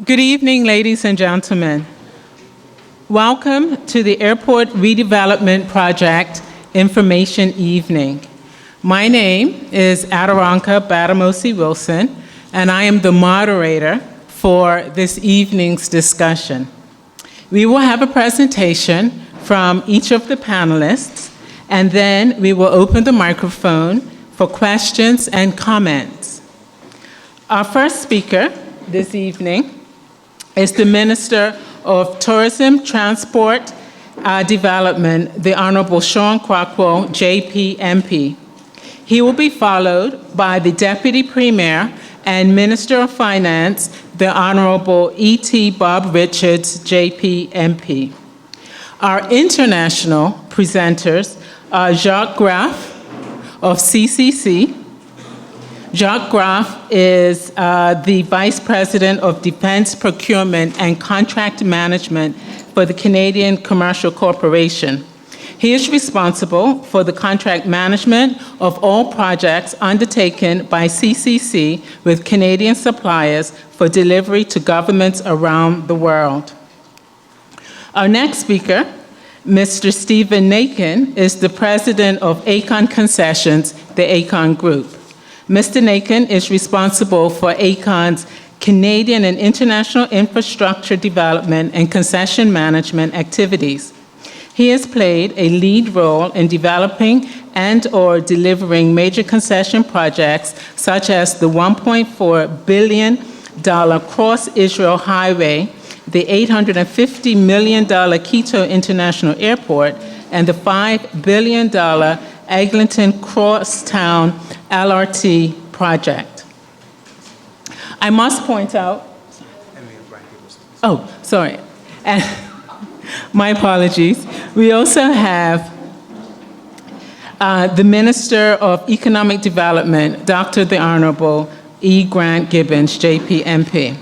Good evening, ladies and gentlemen. Welcome to the Airport Redevelopment Project Information Evening. My name is Aderonka Batamosi Wilson, and I am the moderator for this evening's discussion. We will have a presentation from each of the panelists, and then we will open the microphone for questions and comments. Our first speaker this evening is the Minister of Tourism, Transport, Development, the Honorable Sean Kwakwo, JP MP. He will be followed by the Deputy Premier and Minister of Finance, the Honorable E.T. Bob Richards, JP MP. Our international presenters are Jacques Graff of CCC. Jacques Graff is the Vice President of Defense Procurement and Contract Management for the Canadian Commercial Corporation. He is responsible for the contract management of all projects undertaken by CCC with Canadian suppliers for delivery to governments around the world. Our next speaker, Mr. Stephen Nakin, is the President of Aecon Concessions, the Aecon Group. Mr. Nakin is responsible for Aecon's Canadian and international infrastructure development and concession management activities. He has played a lead role in developing and/or delivering major concession projects such as the $1.4 billion Cross-Israel Highway, the $850 million Quito International Airport, and the $5 billion Eglinton Crosstown LRT project. I must point out, and my apologies. We also have the Minister of Economic Development, Dr. the Honorable E. Grant Gibbons, JP MP.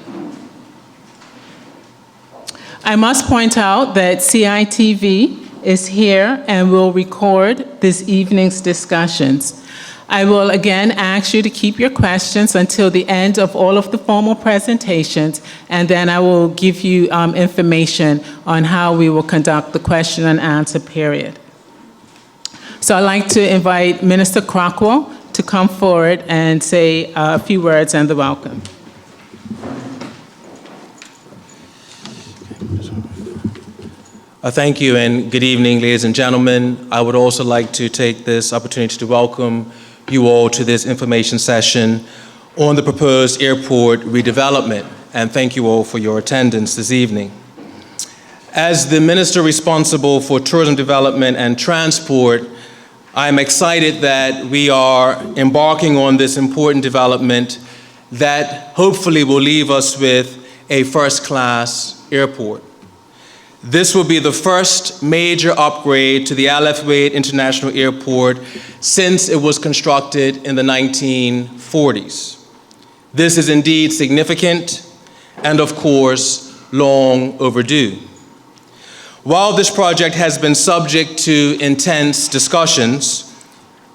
I must point out that CITV is here and will record this evening's discussions. I will again ask you to keep your questions until the end of all of the formal presentations, and then I will give you information on how we will conduct the question and answer period. So I'd like to invite Minister Kwakwo to come forward and say a few words and the welcome. Thank you, and good evening, ladies and gentlemen. I would also like to take this opportunity to welcome you all to this information session on the proposed airport redevelopment, and thank you all for your attendance this evening. As the Minister responsible for tourism development and transport, I am excited that we are embarking on this important development that hopefully will leave us with a first-class airport. This will be the first major upgrade to the Aleph Wade International Airport since it was constructed in the 1940s. This is indeed significant and, of course, long overdue. While this project has been subject to intense discussions,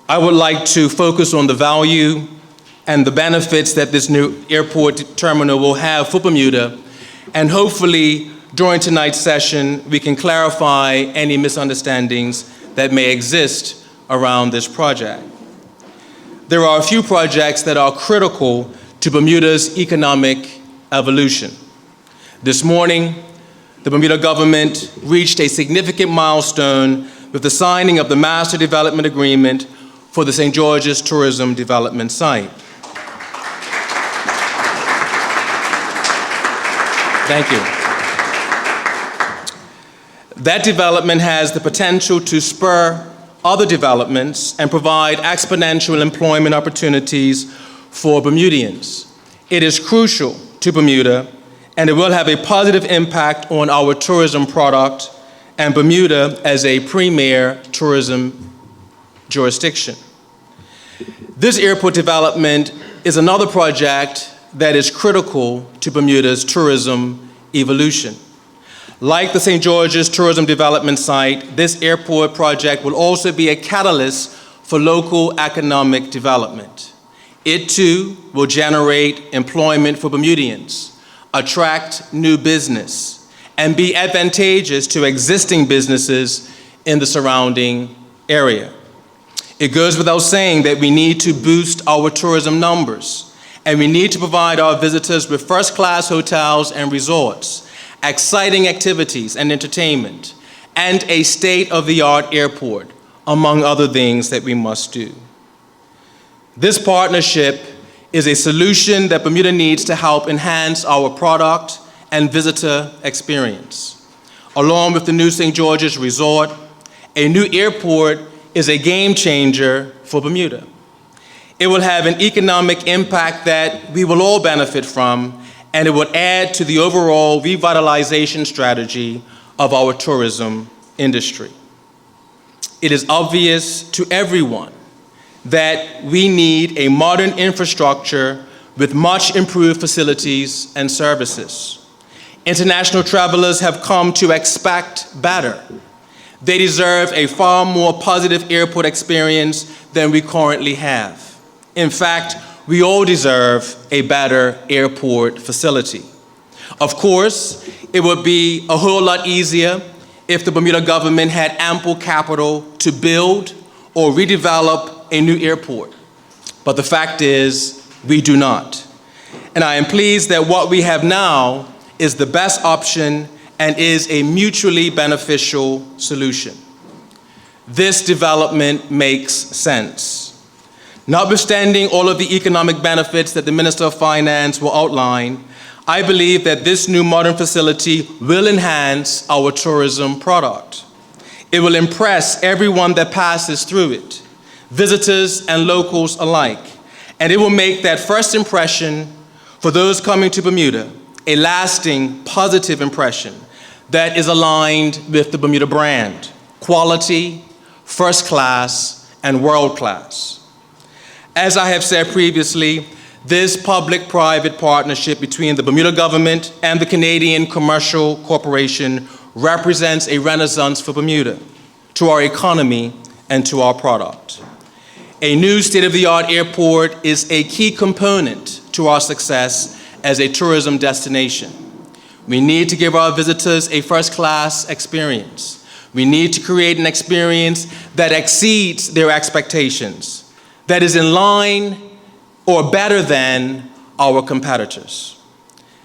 I would like to focus on the value and the benefits that this new airport terminal will have for Bermuda, and hopefully during tonight's session, we can clarify any misunderstandings that may exist around this project. There are a few projects that are critical to Bermuda's economic evolution. This morning, the Bermuda government reached a significant milestone with the signing of the Master Development Agreement for the St. George's Tourism Development Site. Thank you. That development has the potential to spur other developments and provide exponential employment opportunities for Bermudians. It is crucial to Bermuda, and it will have a positive impact on our tourism product and Bermuda as a premier tourism jurisdiction. This airport development is another project that is critical to Bermuda's tourism evolution. Like the St. George's Tourism Development Site, this airport project will also be a catalyst for local economic development. It too will generate employment for Bermudians. attract new business, and be advantageous to existing businesses in the surrounding area. It goes without saying that we need to boost our tourism numbers, and we need to provide our visitors with first-class hotels and resorts, exciting activities and entertainment, and a state-of-the-art airport, among other things that we must do. This partnership is a solution that Bermuda needs to help enhance our product and visitor experience. Along with the new St. George's Resort, a new airport is a game changer for Bermuda. It will have an economic impact that we will all benefit from, and it will add to the overall revitalization strategy of our tourism industry. It is obvious to everyone that we need a modern infrastructure with much improved facilities and services. International travelers have come to expect better. They deserve a far more positive airport experience than we currently have. In fact, we all deserve a better airport facility. Of course, it would be a whole lot easier if the Bermuda government had ample capital to build or redevelop a new airport. But the fact is, we do not. And I am pleased that what we have now is the best option and is a mutually beneficial solution. This development makes sense. Notwithstanding all of the economic benefits that the Minister of Finance will outline, I believe that this new modern facility will enhance our tourism product. It will impress everyone that passes through it, visitors and locals alike, and it will make that first impression for those coming to Bermuda a lasting, positive impression that is aligned with the Bermuda brand: quality, first class, and world class. As I have said previously, this public-private partnership between the Bermuda government and the Canadian Commercial Corporation represents a renaissance for Bermuda, to our economy, and to our product. A new state-of-the-art airport is a key component to our success as a tourism destination. We need to give our visitors a first-class experience. We need to create an experience that exceeds their expectations, that is in line or better than our competitors.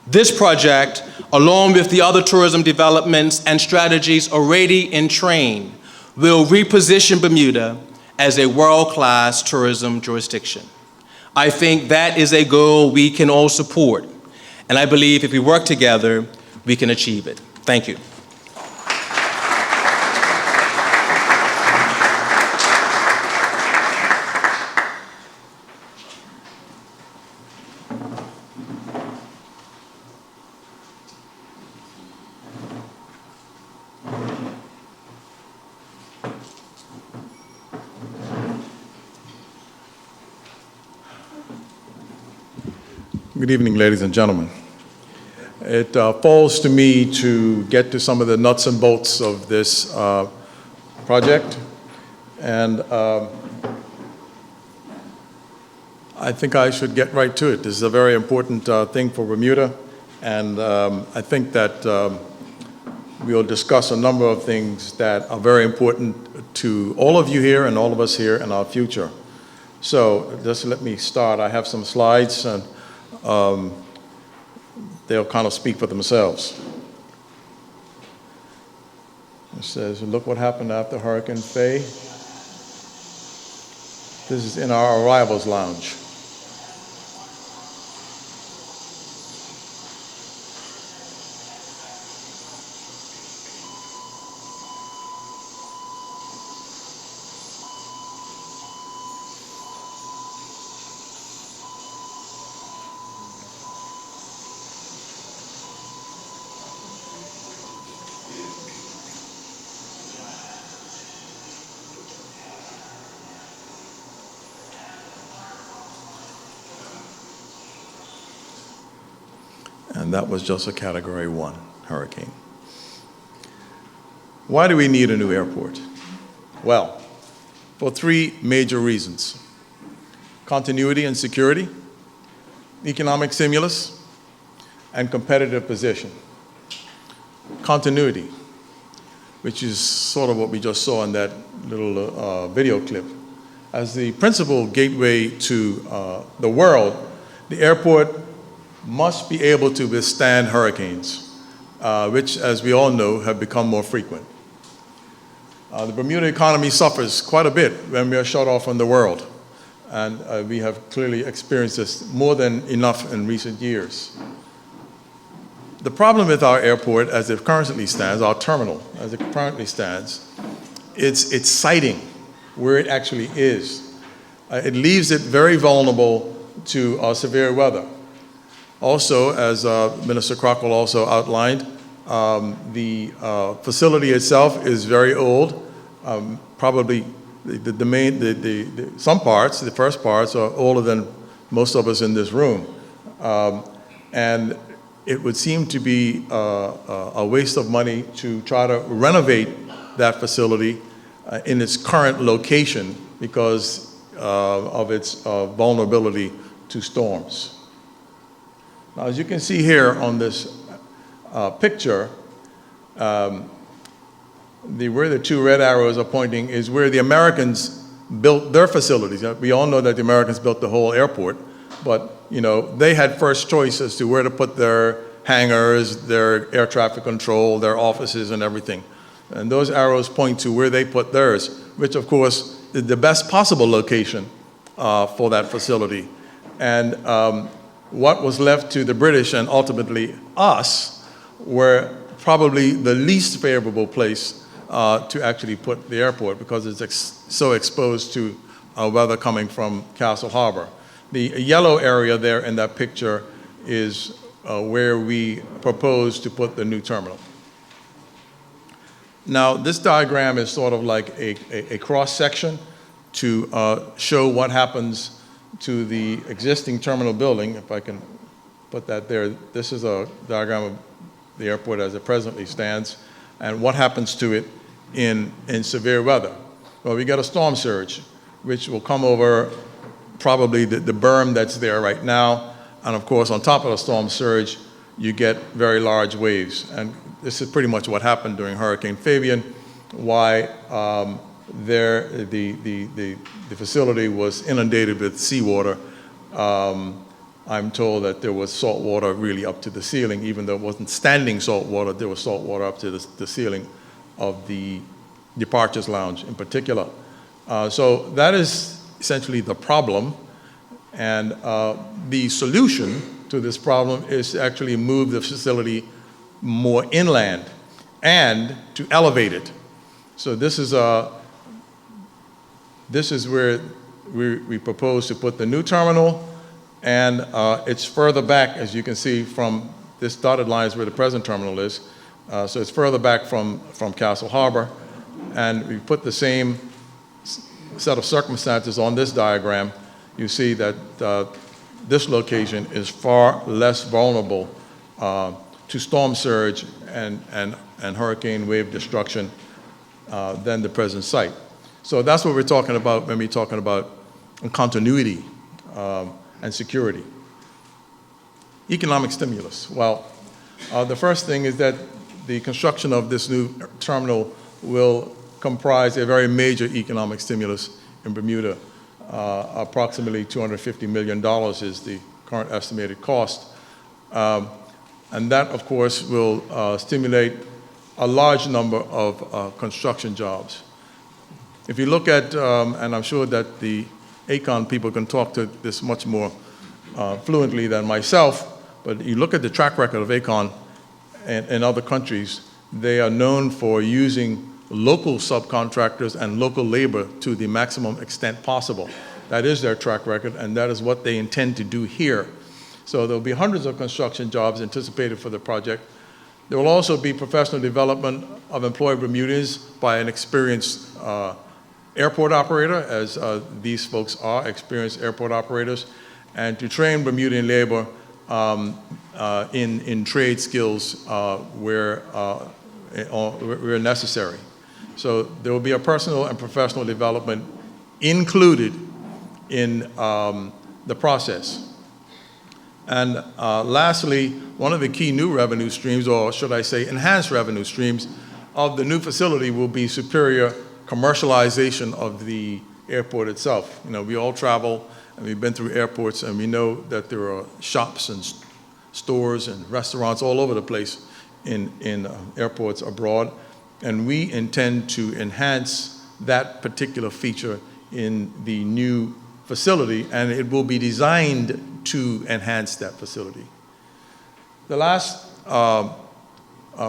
This project, along with the other tourism developments and strategies already in train, will reposition Bermuda as a world-class tourism jurisdiction. I think that is a goal we can all support, and I believe if we work together, we can achieve it. Thank you. Good evening, ladies and gentlemen. It falls to me to get to some of the nuts and bolts of this project, and I think I should get right to it. This is a very important thing for Bermuda, and I think that we'll discuss a number of things that are very important to all of you here and all of us here in our future. So just let me start. I have some slides, and they'll kind of speak for themselves. It says, look what happened after Hurricane Faye. This is in our arrivals lounge. And that was just a Category 1 hurricane. Why do we need a new airport? Well, for three major reasons: continuity and security, economic stimulus, and competitive position. Continuity, which is sort of what we just saw in that little video clip. As the principal gateway to the world, the airport must be able to withstand hurricanes, which, as we all know, have become more frequent. The Bermuda economy suffers quite a bit when we are shut off from the world, and we have clearly experienced this more than enough in recent years. The problem with our airport as it currently stands, our terminal as it currently stands, it's its siting, where it actually is. It leaves it very vulnerable to severe weather. Also, as Minister Crockett also outlined, the facility itself is very old. Probably some parts, the first parts, are older than most of us in this room. And it would seem to be a waste of money to try to renovate that facility in its current location because of its vulnerability to storms. Now, as you can see here on this picture, where the two red arrows are pointing is where the Americans built their facilities. We all know that the Americans built the whole airport, but they had first choice as to where to put their hangars, their air traffic control, their offices, and everything. And those arrows point to where they put theirs, which of course is the best possible location for that facility. And what was left to the British and ultimately us were probably the least favorable place to actually put the airport because it's so exposed to weather coming from Castle Harbor. The yellow area there in that picture is where we propose to put the new terminal. Now, this diagram is sort of like a cross-section to show what happens to the existing terminal building. If I can put that there, this is a diagram of the airport as it presently stands, and what happens to it in severe weather. Well, we got a storm surge, which will come over probably the berm that's there right now, and of course, on top of the storm surge, you get very large waves. And this is pretty much what happened during Hurricane Fabian, why the facility was inundated with seawater. I'm told that there was salt water really up to the ceiling, even though it wasn't standing salt water, there was salt water up to the ceiling of the departures lounge in particular. So that is essentially the problem. And the solution to this problem is to actually move the facility more inland and to elevate it. So this is where we propose to put the new terminal, and it's further back, as you can see from this dotted line is where the present terminal is. So it's further back from Castle Harbor, and we put the same set of circumstances on this diagram. You see that this location is far less vulnerable to storm surge and hurricane wave destruction than the present site. So that's what we're talking about when we're talking about continuity and security. Economic stimulus. Well, the first thing is that the construction of this new terminal will comprise a very major economic stimulus in Bermuda. Approximately $250 million is the current estimated cost. And that, of course, will stimulate a large number of construction jobs. If you look at, and I'm sure that the ACON people can talk to this much more fluently than myself, but you look at the track record of ACON in other countries, they are known for using local subcontractors and local labor to the maximum extent possible. That is their track record, and that is what they intend to do here. So there'll be hundreds of construction jobs anticipated for the project. There will also be professional development of employed Bermudians by an experienced airport operator, as these folks are experienced airport operators, and to train Bermudian labor in trade skills where necessary. So there will be a personal and professional development included in the process. And lastly, one of the key new revenue streams, or should I say enhanced revenue streams, of the new facility will be superior commercialization of the airport itself. You know, we all travel, and we've been through airports, and we know that there are shops and stores and restaurants all over the place in airports abroad, and we intend to enhance that particular feature in the new facility, and it will be designed to enhance that facility. The last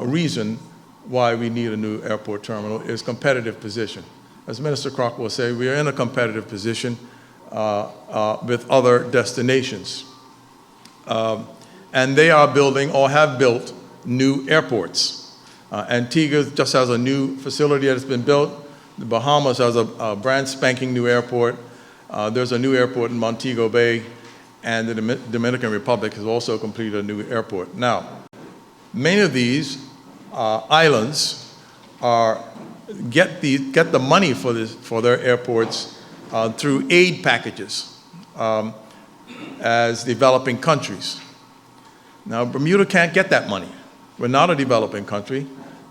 reason why we need a new airport terminal is competitive position. As Minister Crocker will say, we are in a competitive position with other destinations. And they are building or have built new airports. Antigua just has a new facility that's been built. The Bahamas has a brand spanking new airport. There's a new airport in Montego Bay, and the Dominican Republic has also completed a new airport. Now, many of these islands get the money for their airports through aid packages as developing countries. Now, Bermuda can't get that money. We're not a developing country.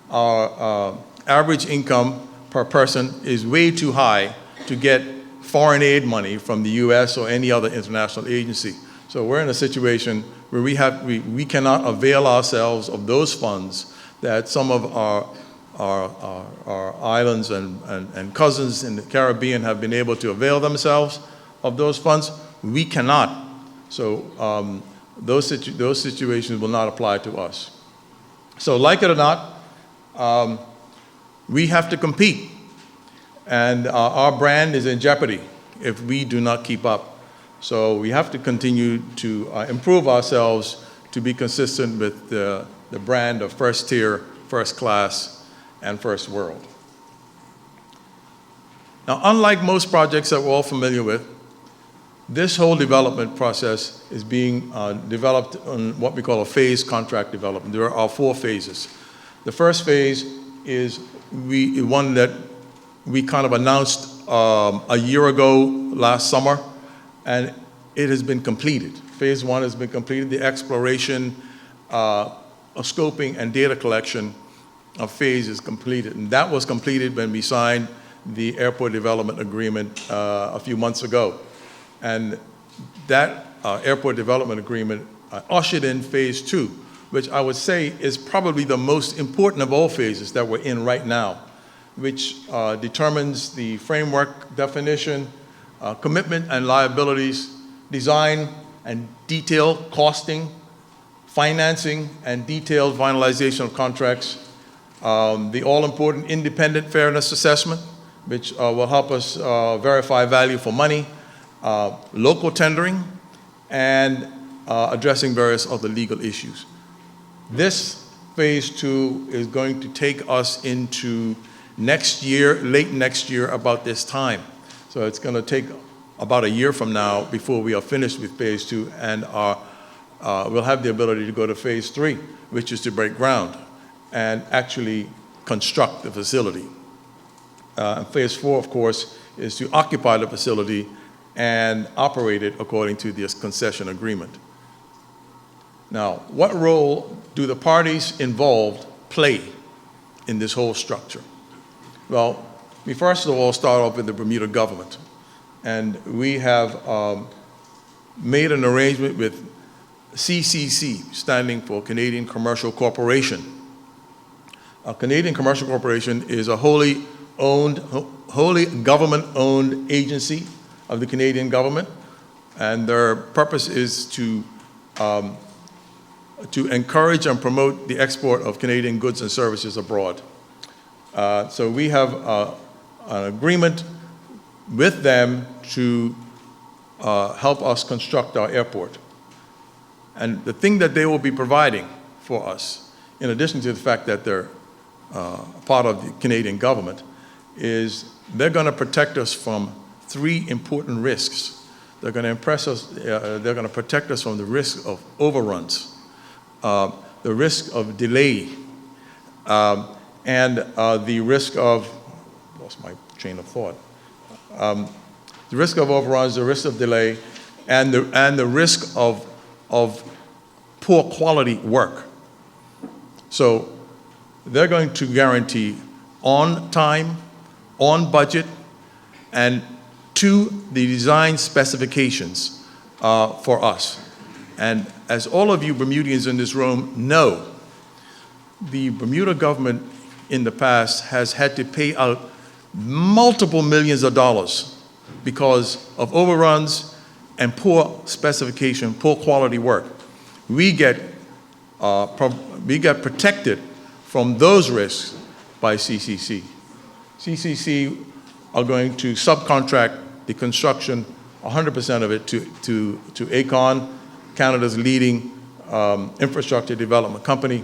Our average income per person is way too high to get foreign aid money from the US or any other international agency. So we're in a situation where we cannot avail ourselves of those funds that some of our islands and cousins in the Caribbean have been able to avail themselves of those funds. We cannot. So those situations will not apply to us. So like it or not, we have to compete. And our brand is in jeopardy if we do not keep up. So we have to continue to improve ourselves to be consistent with the brand of first tier, first class, and first world. Now, unlike most projects that we're all familiar with, this whole development process is being developed on what we call a phased contract development. There are 4 phases. The first phase is one that we kind of announced a year ago last summer, and it has been completed. Phase 1 has been completed. The exploration, scoping, and data collection of phase is completed. And that was completed when we signed the airport development agreement a few months ago. And that airport development agreement ushered in phase 2, which I would say is probably the most important of all phases that we're in right now, which determines the framework definition, commitment and liabilities, design and detail costing, financing and detailed finalization of contracts, the all-important independent fairness assessment, which will help us verify value for money, local tendering, and addressing various other legal issues. This phase 2 is going to take us into next year, late next year, about this time. So it's going to take about a year from now before we are finished with phase 2, and we'll have the ability to go to phase 3, which is to break ground and actually construct the facility. Phase 4, of course, is to occupy the facility and operate it according to this concession agreement. Now, what role do the parties involved play in this whole structure? Well, we first of all start off with the Bermuda government. And we have made an arrangement with CCC, standing for Canadian Commercial Corporation. A Canadian Commercial Corporation is a wholly government-owned agency of the Canadian government, and their purpose is to encourage and promote the export of Canadian goods and services abroad. So we have an agreement with them to help us construct our airport. And the thing that they will be providing for us, in addition to the fact that they're part of the Canadian government, is they're going to protect us from 3 important risks. They're going to protect us from the risk of overruns, the risk of delay, and the risk of, lost my train of thought, the risk of overruns, the risk of delay, and the risk of of poor quality work. So they're going to guarantee on time, on budget, and to the design specifications for us. And as all of you Bermudians in this room know, the Bermuda government in the past has had to pay out multiple millions of dollars because of overruns and poor specification, poor quality work. We get protected from those risks by CCC. CCC are going to subcontract the construction, 100% of it, to Aecon, Canada's leading infrastructure development company.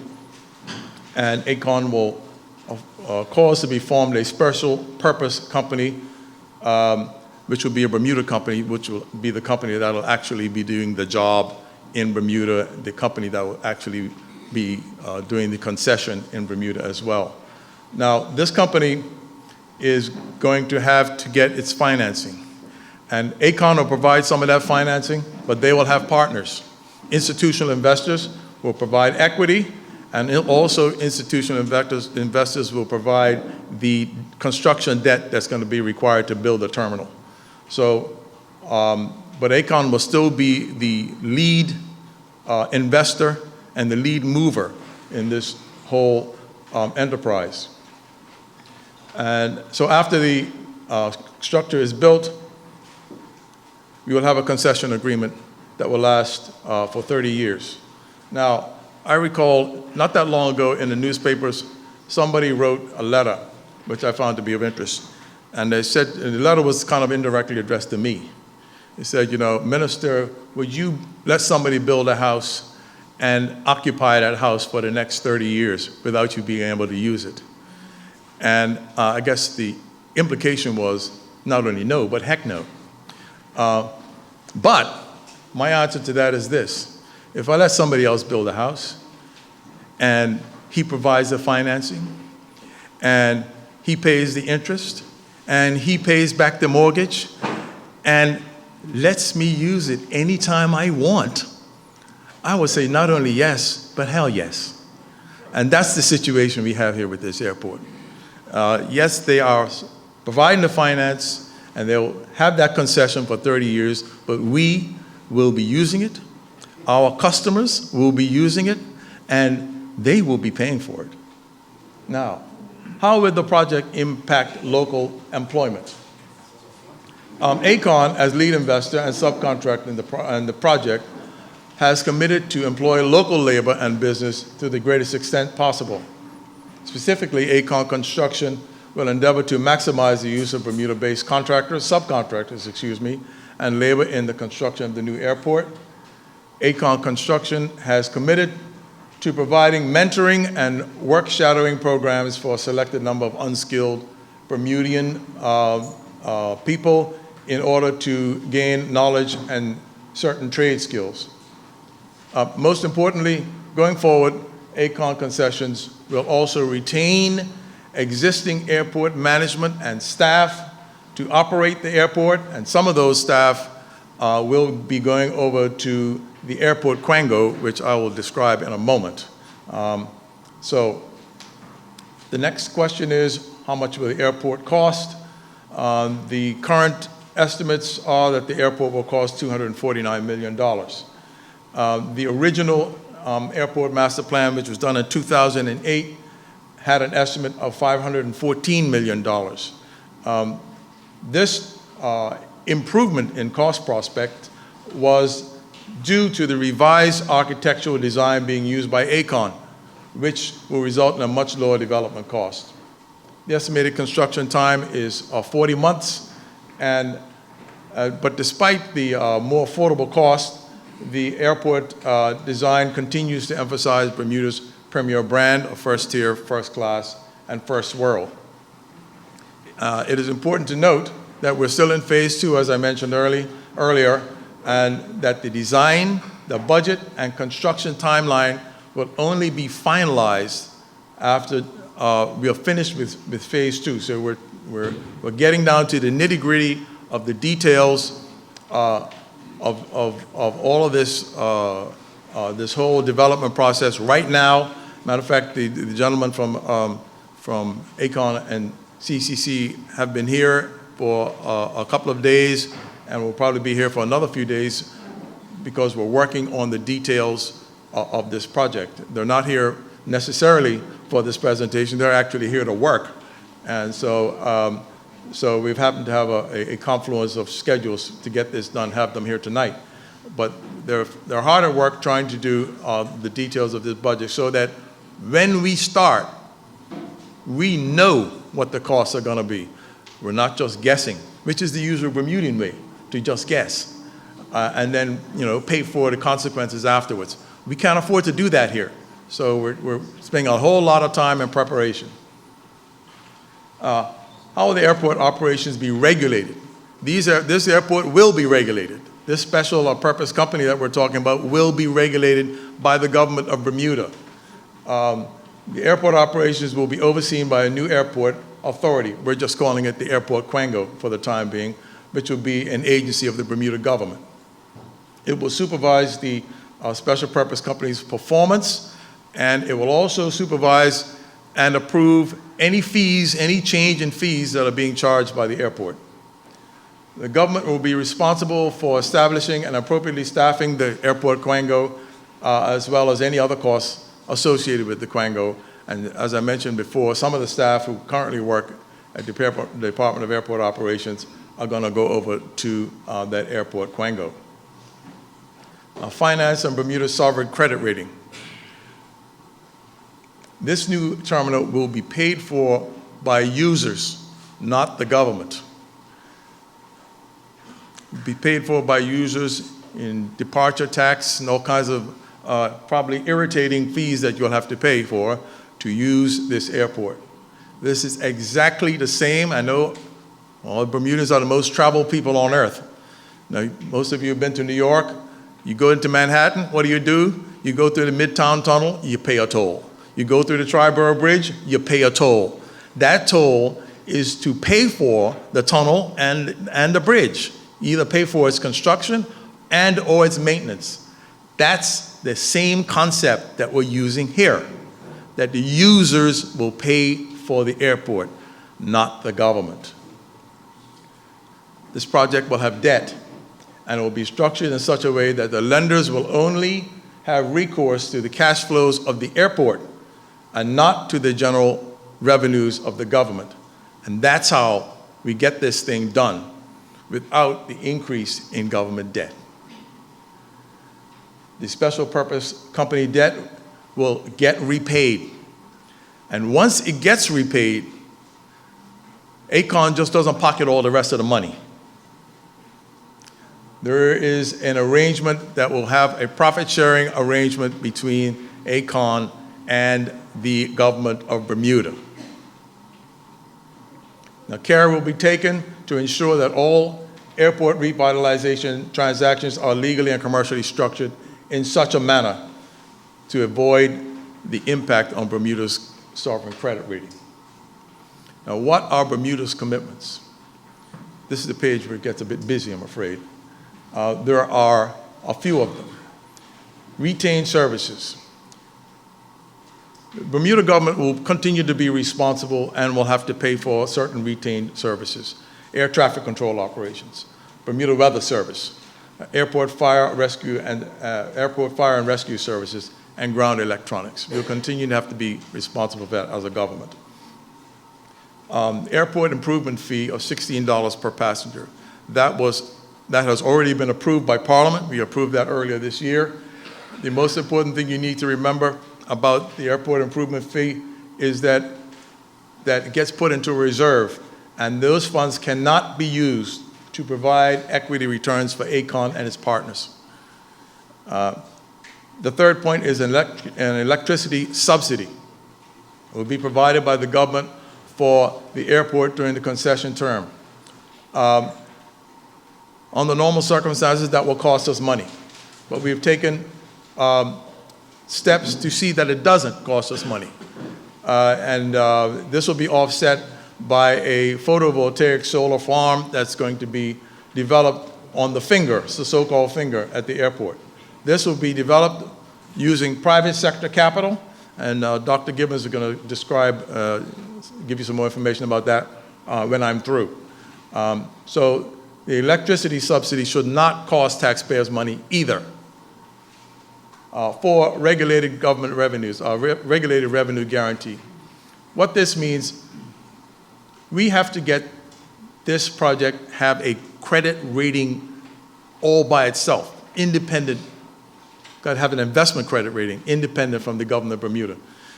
And Aecon will cause to be formed a special purpose company, which will be a Bermuda company, which will be the company that will actually be doing the job in Bermuda, the company that will actually be doing the concession in Bermuda as well. Now, this company is going to have to get its financing. And Aecon will provide some of that financing, but they will have partners. Institutional investors will provide equity, and also institutional investors will provide the construction debt that's going to be required to build the terminal. So, but Aecon will still be the lead investor and the lead mover in this whole enterprise. And so after the structure is built, we will have a concession agreement that will last for 30 years. Now, I recall not that long ago in the newspapers, somebody wrote a letter, which I found to be of interest. And they said, and the letter was kind of indirectly addressed to me. It said, you know, Minister, would you let somebody build a house and occupy that house for the next 30 years without you being able to use it? And I guess the implication was not only no, but heck no. But my answer to that is this. If I let somebody else build a house and he provides the financing and he pays the interest and he pays back the mortgage and lets me use it anytime I want, I would say not only yes, but hell yes. And that's the situation we have here with this airport. Yes, they are providing the finance and they'll have that concession for 30 years, but we will be using it. Our customers will be using it, and they will be paying for it. Now, how will the project impact local employment? Aecon, as lead investor and subcontractor in the project, has committed to employ local labor and business to the greatest extent possible. Specifically, Aecon Construction will endeavor to maximize the use of Bermuda-based subcontractors, and labor in the construction of the new airport. Aecon Construction has committed to providing mentoring and work shadowing programs for a selected number of unskilled Bermudian people in order to gain knowledge and certain trade skills. Most importantly, going forward, Aecon Concessions will also retain existing airport management and staff to operate the airport, and some of those staff will be going over to the airport Quango, which I will describe in a moment. So the next question is, how much will the airport cost? The current estimates are that the airport will cost $249 million. The original airport master plan, which was done in 2008, had an estimate of $514 million. This improvement in cost prospect was due to the revised architectural design being used by Aecon, which will result in a much lower development cost. The estimated construction time is 40 months, and but despite the more affordable cost, the airport design continues to emphasize Bermuda's premier brand of first tier, first class, and first world. It is important to note that we're still in phase 2, as I mentioned earlier, and that the design, the budget, and construction timeline will only be finalized after we are finished with phase 2. So we're getting down to the nitty-gritty of the details of all of this, this whole development process right now. Matter of fact, the gentlemen from ACON and CCC have been here for a couple of days and will probably be here for another few days because we're working on the details of this project. They're not here necessarily for this presentation. They're actually here to work. And so, so we've happened to have a confluence of schedules to get this done, have them here tonight. But they're hard at work trying to do the details of this budget so that when we start, we know what the costs are going to be. We're not just guessing, which is the usual Bermudian way, to just guess, and then pay for the consequences afterwards. We can't afford to do that here, so we're spending a whole lot of time in preparation. How will the airport operations be regulated? This airport will be regulated. This special purpose company that we're talking about will be regulated by the government of Bermuda. The airport operations will be overseen by a new airport authority. We're just calling it the Airport Quango for the time being, which will be an agency of the Bermuda government. It will supervise the special purpose company's performance, and it will also supervise and approve any fees, any change in fees that are being charged by the airport. The government will be responsible for establishing and appropriately staffing the Airport Quango, as well as any other costs associated with the Quango. And as I mentioned before, some of the staff who currently work at the Department of Airport Operations are going to go over to that Airport Quango. Finance and Bermuda's sovereign credit rating. This new terminal will be paid for by users, not the government. Be paid for by users in departure tax and all kinds of probably irritating fees that you'll have to pay for to use this airport. This is exactly the same. I know all Bermudans are the most traveled people on earth. Now, most of you have been to New York. You go into Manhattan, what do? You go through the Midtown Tunnel, you pay a toll. You go through the Triborough Bridge, you pay a toll. That toll is to pay for the tunnel and the bridge. Either pay for its construction and or its maintenance. That's the same concept that we're using here, that the users will pay for the airport, not the government. This project will have debt, and it will be structured in such a way that the lenders will only have recourse to the cash flows of the airport and not to the general revenues of the government. And that's how we get this thing done without the increase in government debt. The special purpose company debt will get repaid. And once it gets repaid, ACON just doesn't pocket all the rest of the money. There is an arrangement that will have a profit-sharing arrangement between ACON and the government of Bermuda. Now, care will be taken to ensure that all airport revitalization transactions are legally and commercially structured in such a manner to avoid the impact on Bermuda's sovereign credit rating. Now, what are Bermuda's commitments? This is the page where it gets a bit busy, I'm afraid. There are a few of them. Retained services. The Bermuda government will continue to be responsible and will have to pay for certain retained services. Air traffic control operations, Bermuda Weather Service, airport fire and rescue services, and ground electronics. We'll continue to have to be responsible for that as a government. Airport improvement fee of $16 per passenger. That has already been approved by Parliament. We approved that earlier this year. The most important thing you need to remember about the airport improvement fee is that it gets put into a reserve, and those funds cannot be used to provide equity returns for ACON and its partners. The third point is an electricity subsidy. It will be provided by the government for the airport during the concession term. Under normal circumstances, that will cost us money, but we've taken steps to see that it doesn't cost us money. This will be offset by a photovoltaic solar farm that's going to be developed on the finger, it's the so-called finger at the airport. This will be developed using private sector capital, and Dr. Gibbons is going to describe, give you some more information about that when I'm through. So the electricity subsidy should not cost taxpayers money either. For regulated government revenues, regulated revenue guarantee. What this means, we have to get this project have a credit rating all by itself, independent, got to have an investment credit rating, independent from the government of Bermuda.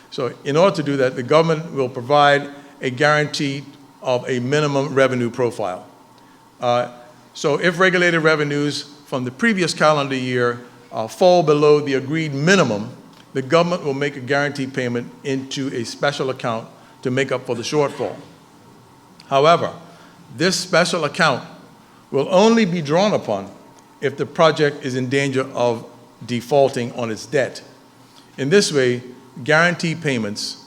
So in order to do that, the government will provide a guarantee of a minimum revenue profile. So if regulated revenues from the previous calendar year fall below the agreed minimum, the government will make a guarantee payment into a special account to make up for the shortfall. However, this special account will only be drawn upon if the project is in danger of defaulting on its debt. In this way, guarantee payments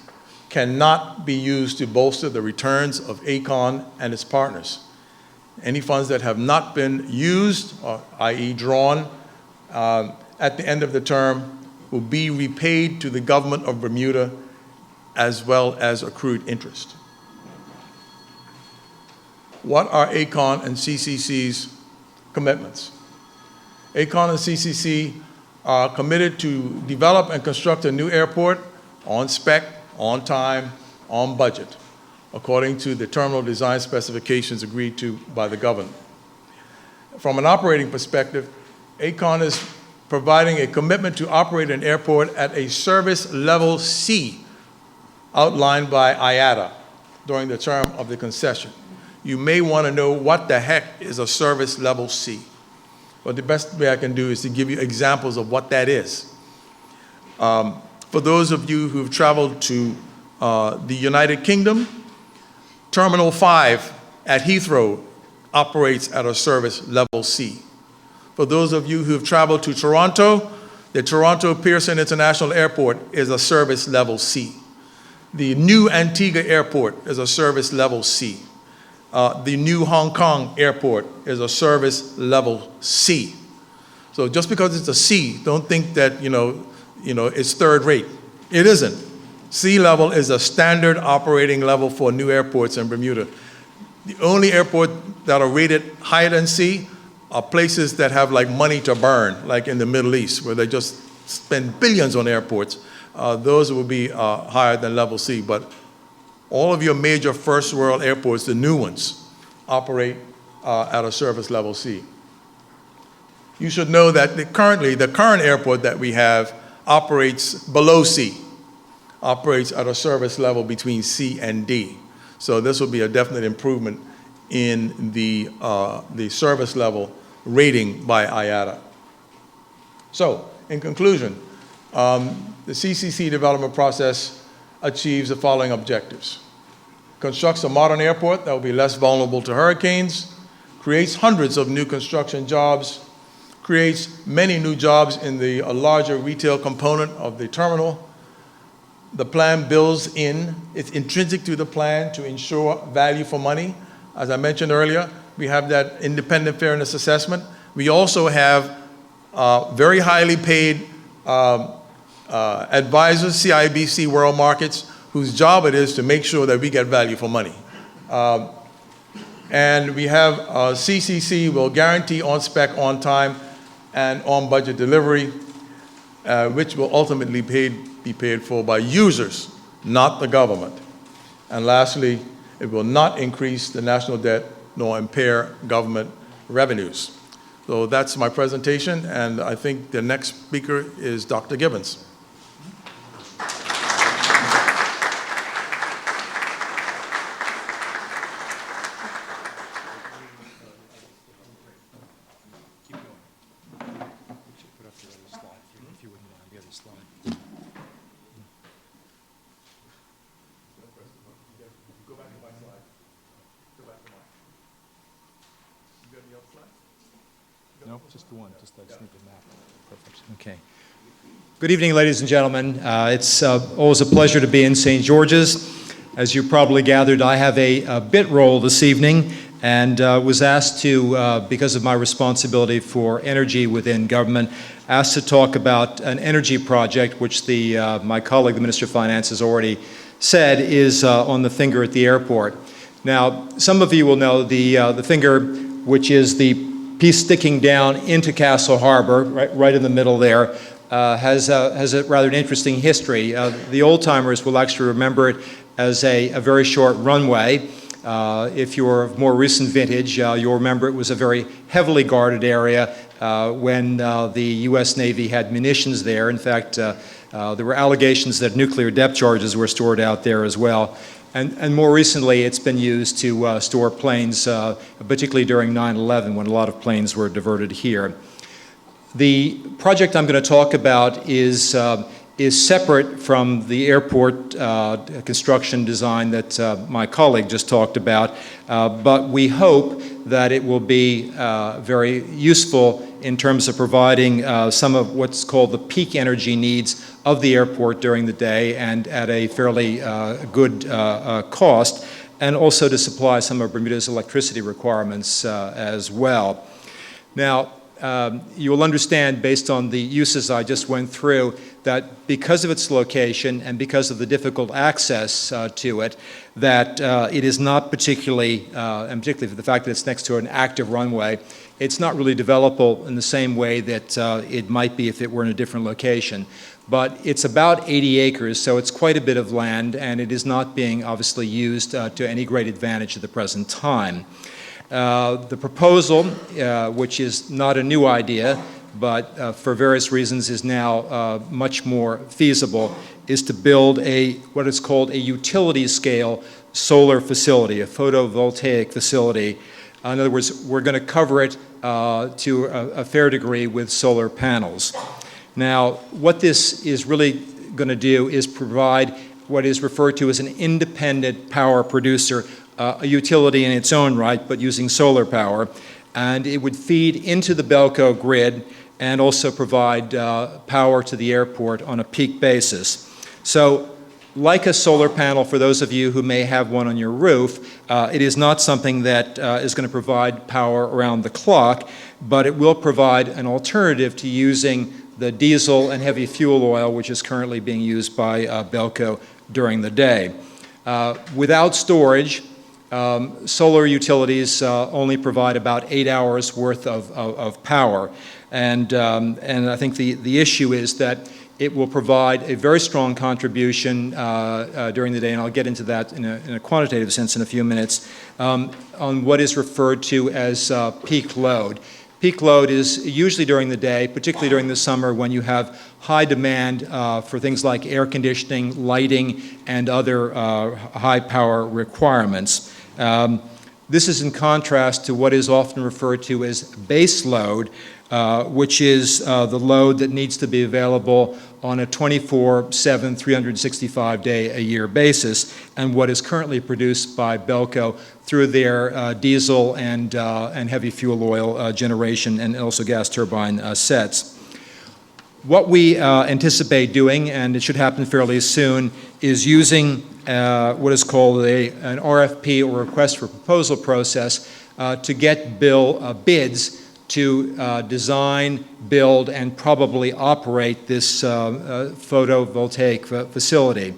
cannot be used to bolster the returns of ACON and its partners. Any funds that have not been used, i.e. drawn, at the end of the term will be repaid to the government of Bermuda as well as accrued interest. What are ACON and CCC's commitments? ACON and CCC are committed to develop and construct a new airport on spec, on time, on budget, according to the terminal design specifications agreed to by the government. From an operating perspective, ACON is providing a commitment to operate an airport at a service level C outlined by IATA during the term of the concession. You may want to know what the heck is a service level C. But the best way I can do is to give you examples of what that is. For those of you who've traveled to the United Kingdom, Terminal 5 at Heathrow operates at a service level C. For those of you who've traveled to Toronto, the Toronto Pearson International Airport is a service level C. The new Antigua Airport is a service level C. The new Hong Kong Airport is a service level C. So just because it's a C, don't think that it's third rate. It isn't. C level is a standard operating level for new airports in Bermuda. The only airport that are rated higher than C are places that have like money to burn, like in the Middle East, where they just spend billions on airports. Those will be higher than level C, but all of your major first world airports, the new ones, operate at a service level C. You should know that the current airport that we have operates below C, operates at a service level between C and D. So this will be a definite improvement in the service level rating by IATA. So, in conclusion, the CCC development process achieves the following objectives. Constructs a modern airport that will be less vulnerable to hurricanes, creates hundreds of new construction jobs, creates many new jobs in the larger retail component of the terminal. The plan builds in, it's intrinsic to the plan to ensure value for money. As I mentioned earlier, we have that independent fairness assessment. We also have very highly paid advisors, CIBC World Markets, whose job it is to make sure that we get value for money. And we have CCC will guarantee on spec, on time, and on budget delivery, which will ultimately be paid for by users, not the government. And lastly, it will not increase the national debt nor impair government revenues. So that's my presentation, and I think the next speaker is Dr. Gibbons. No, just the one. Just I just need the map. Perfect. Okay. Good evening, ladies and gentlemen. It's always a pleasure to be in St. George's. As you probably gathered, I have a bit role this evening and was asked to, because of my responsibility for energy within government, asked to talk about an energy project, which my colleague, the Minister of Finance, has already said is on the finger at the airport. Now, some of you will know the finger, which is the piece sticking down into Castle Harbor, right in the middle there, has a rather interesting history. The old-timers will actually remember it as a very short runway. If you're of more recent vintage, you'll remember it was a very heavily guarded area when the U.S. Navy had munitions there. In fact, there were allegations that nuclear depth charges were stored out there as well. And more recently, it's been used to store planes, particularly during 9/11, when a lot of planes were diverted here. The project I'm going to talk about is separate from the airport construction design that my colleague just talked about, but we hope that it will be very useful in terms of providing some of what's called the peak energy needs of the airport during the day and at a fairly good cost, and also to supply some of Bermuda's electricity requirements as well. Now, you will understand, based on the uses I just went through, that because of its location and because of the difficult access to it, that it is not particularly, and particularly for the fact that it's next to an active runway, it's not really developable in the same way that it might be if it were in a different location. But it's about 80 acres, so it's quite a bit of land, and it is not being obviously used to any great advantage at the present time. The proposal, which is not a new idea, but for various reasons is now much more feasible, is to build what is called a utility-scale solar facility, a photovoltaic facility. In other words, we're going to cover it to a fair degree with solar panels. Now, what this is really going to do is provide what is referred to as an independent power producer, a utility in its own right, but using solar power. And it would feed into the Belco grid and also provide power to the airport on a peak basis. So, like a solar panel, for those of you who may have one on your roof, it is not something that is going to provide power around the clock, but it will provide an alternative to using the diesel and heavy fuel oil, which is currently being used by Belco during the day. Without storage, solar utilities only provide about 8 hours worth of power. And I think the issue is that it will provide a very strong contribution during the day, and I'll get into that in a quantitative sense in a few minutes, on what is referred to as peak load. Peak load is usually during the day, particularly during the summer when you have high demand for things like air conditioning, lighting, and other high power requirements. This is in contrast to what is often referred to as base load, which is the load that needs to be available on a 24/7, 365-day-a-year basis, and what is currently produced by Belco through their diesel and heavy fuel oil generation and also gas turbine sets. What we anticipate doing, and it should happen fairly soon, is using what is called an RFP, or request for proposal process, to get bids to design, build, and probably operate this photovoltaic facility.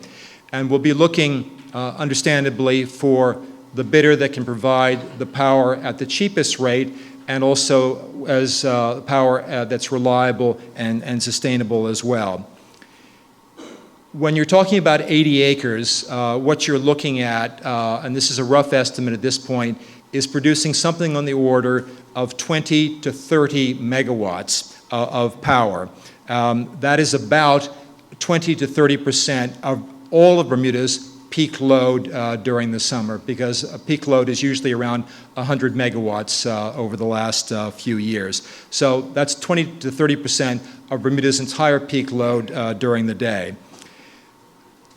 And we'll be looking, understandably, for the bidder that can provide the power at the cheapest rate, and also as power that's reliable and sustainable as well. When you're talking about 80 acres, what you're looking at, and this is a rough estimate at this point, is producing something on the order of 20 to 30 megawatts of power. That is about 20 to 30% of all of Bermuda's peak load during the summer, because a peak load is usually around 100 megawatts over the last few years. So that's 20 to 30% of Bermuda's entire peak load during the day.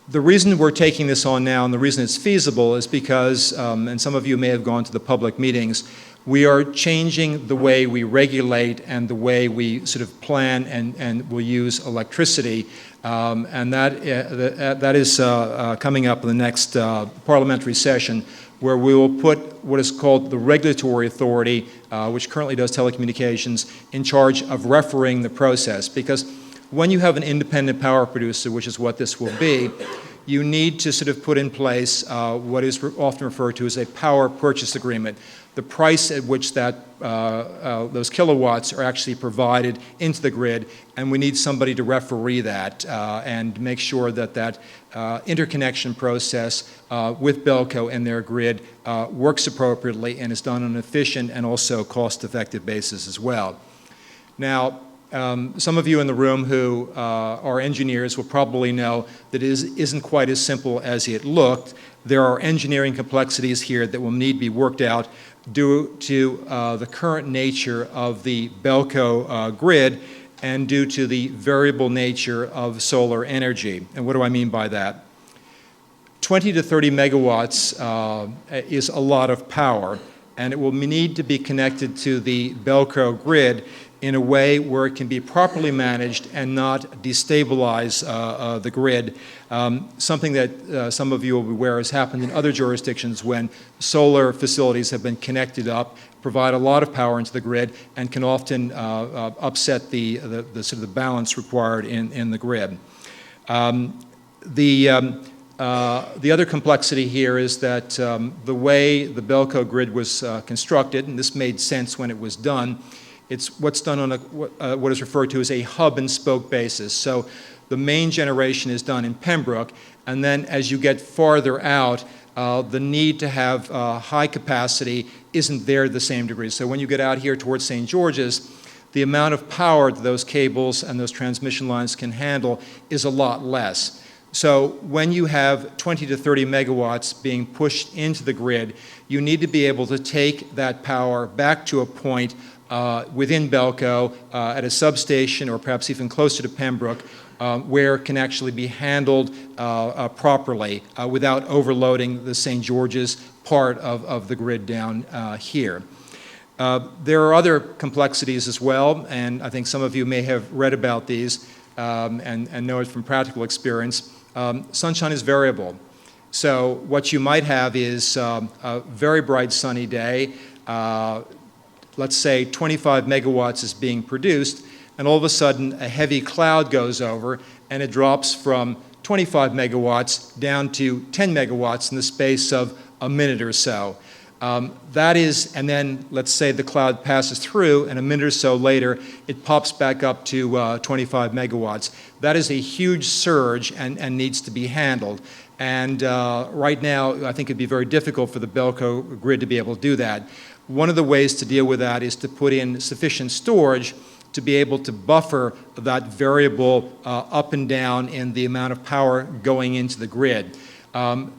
The reason we're taking this on now, and the reason it's feasible, is because, and some of you may have gone to the public meetings, we are changing the way we regulate and the way we sort of plan and will use electricity, and that is coming up in the next parliamentary session, where we will put what is called the regulatory authority, which currently does telecommunications, in charge of refereeing the process. Because when you have an independent power producer, which is what this will be, you need to sort of put in place what is often referred to as a power purchase agreement, the price at which those kilowatts are actually provided into the grid, and we need somebody to referee that and make sure that that interconnection process with Belco and their grid works appropriately and is done on an efficient and also cost-effective basis as well. Now, some of you in the room who are engineers will probably know that it isn't quite as simple as it looked. There are engineering complexities here that will need to be worked out due to the current nature of the Belco grid and due to the variable nature of solar energy. And what do I mean by that? 20 to 30 megawatts is a lot of power, and it will need to be connected to the Belco grid in a way where it can be properly managed and not destabilize the grid. Something that some of you will be aware has happened in other jurisdictions when solar facilities have been connected up, provide a lot of power into the grid, and can often upset the sort of the balance required in the grid. The other complexity here is that the way the Belco grid was constructed, and this made sense when it was done, it's what's done on what is referred to as a hub and spoke basis. So the main generation is done in Pembroke, and then as you get farther out, the need to have high capacity isn't there to the same degree. So when you get out here towards St. George's, the amount of power that those cables and those transmission lines can handle is a lot less. So when you have 20 to 30 megawatts being pushed into the grid, you need to be able to take that power back to a point within Belco at a substation or perhaps even closer to Pembroke where it can actually be handled properly without overloading the St. George's part of the grid down here. There are other complexities as well, and I think some of you may have read about these and know it from practical experience. Sunshine is variable. So what you might have is a very bright sunny day, let's say 25 megawatts is being produced, and all of a sudden a heavy cloud goes over and it drops from 25 megawatts down to 10 megawatts in the space of a minute or so. That is, and then let's say the cloud passes through and a minute or so later it pops back up to 25 megawatts. That is a huge surge and needs to be handled. And right now I think it'd be very difficult for the Belco grid to be able to do that. One of the ways to deal with that is to put in sufficient storage to be able to buffer that variable up and down in the amount of power going into the grid.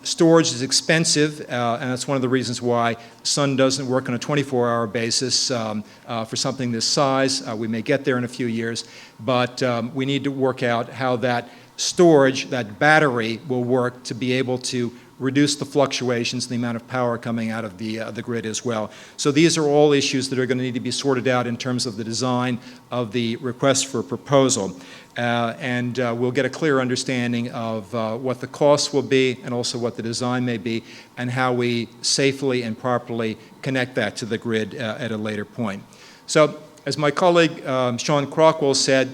Storage is expensive, and that's one of the reasons why Sun doesn't work on a 24-hour basis for something this size. We may get there in a few years, but we need to work out how that storage, that battery, will work to be able to reduce the fluctuations in the amount of power coming out of the grid as well. So these are all issues that are going to need to be sorted out in terms of the design of the request for proposal. And we'll get a clear understanding of what the costs will be and also what the design may be and how we safely and properly connect that to the grid at a later point. So as my colleague Sean Crockwell said,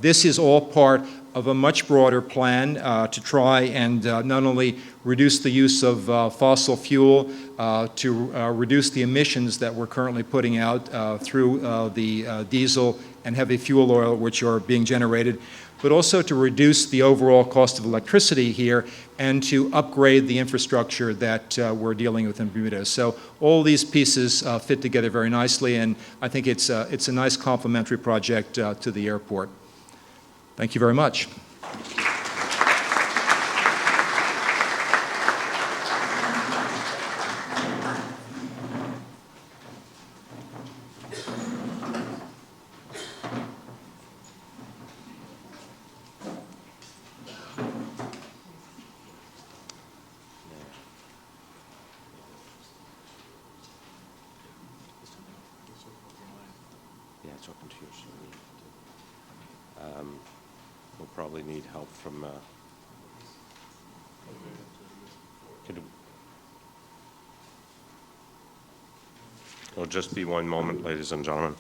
this is all part of a much broader plan to try and not only reduce the use of fossil fuel, to reduce the emissions that we're currently putting out through the diesel and heavy fuel oil which are being generated, but also to reduce the overall cost of electricity here and to upgrade the infrastructure that we're dealing with in Bermuda. So all these pieces fit together very nicely, and I think it's a nice complementary project to the airport. Thank you very much. Yeah, it's open to you. So we'll probably need help from. It'll just be one moment, ladies and gentlemen.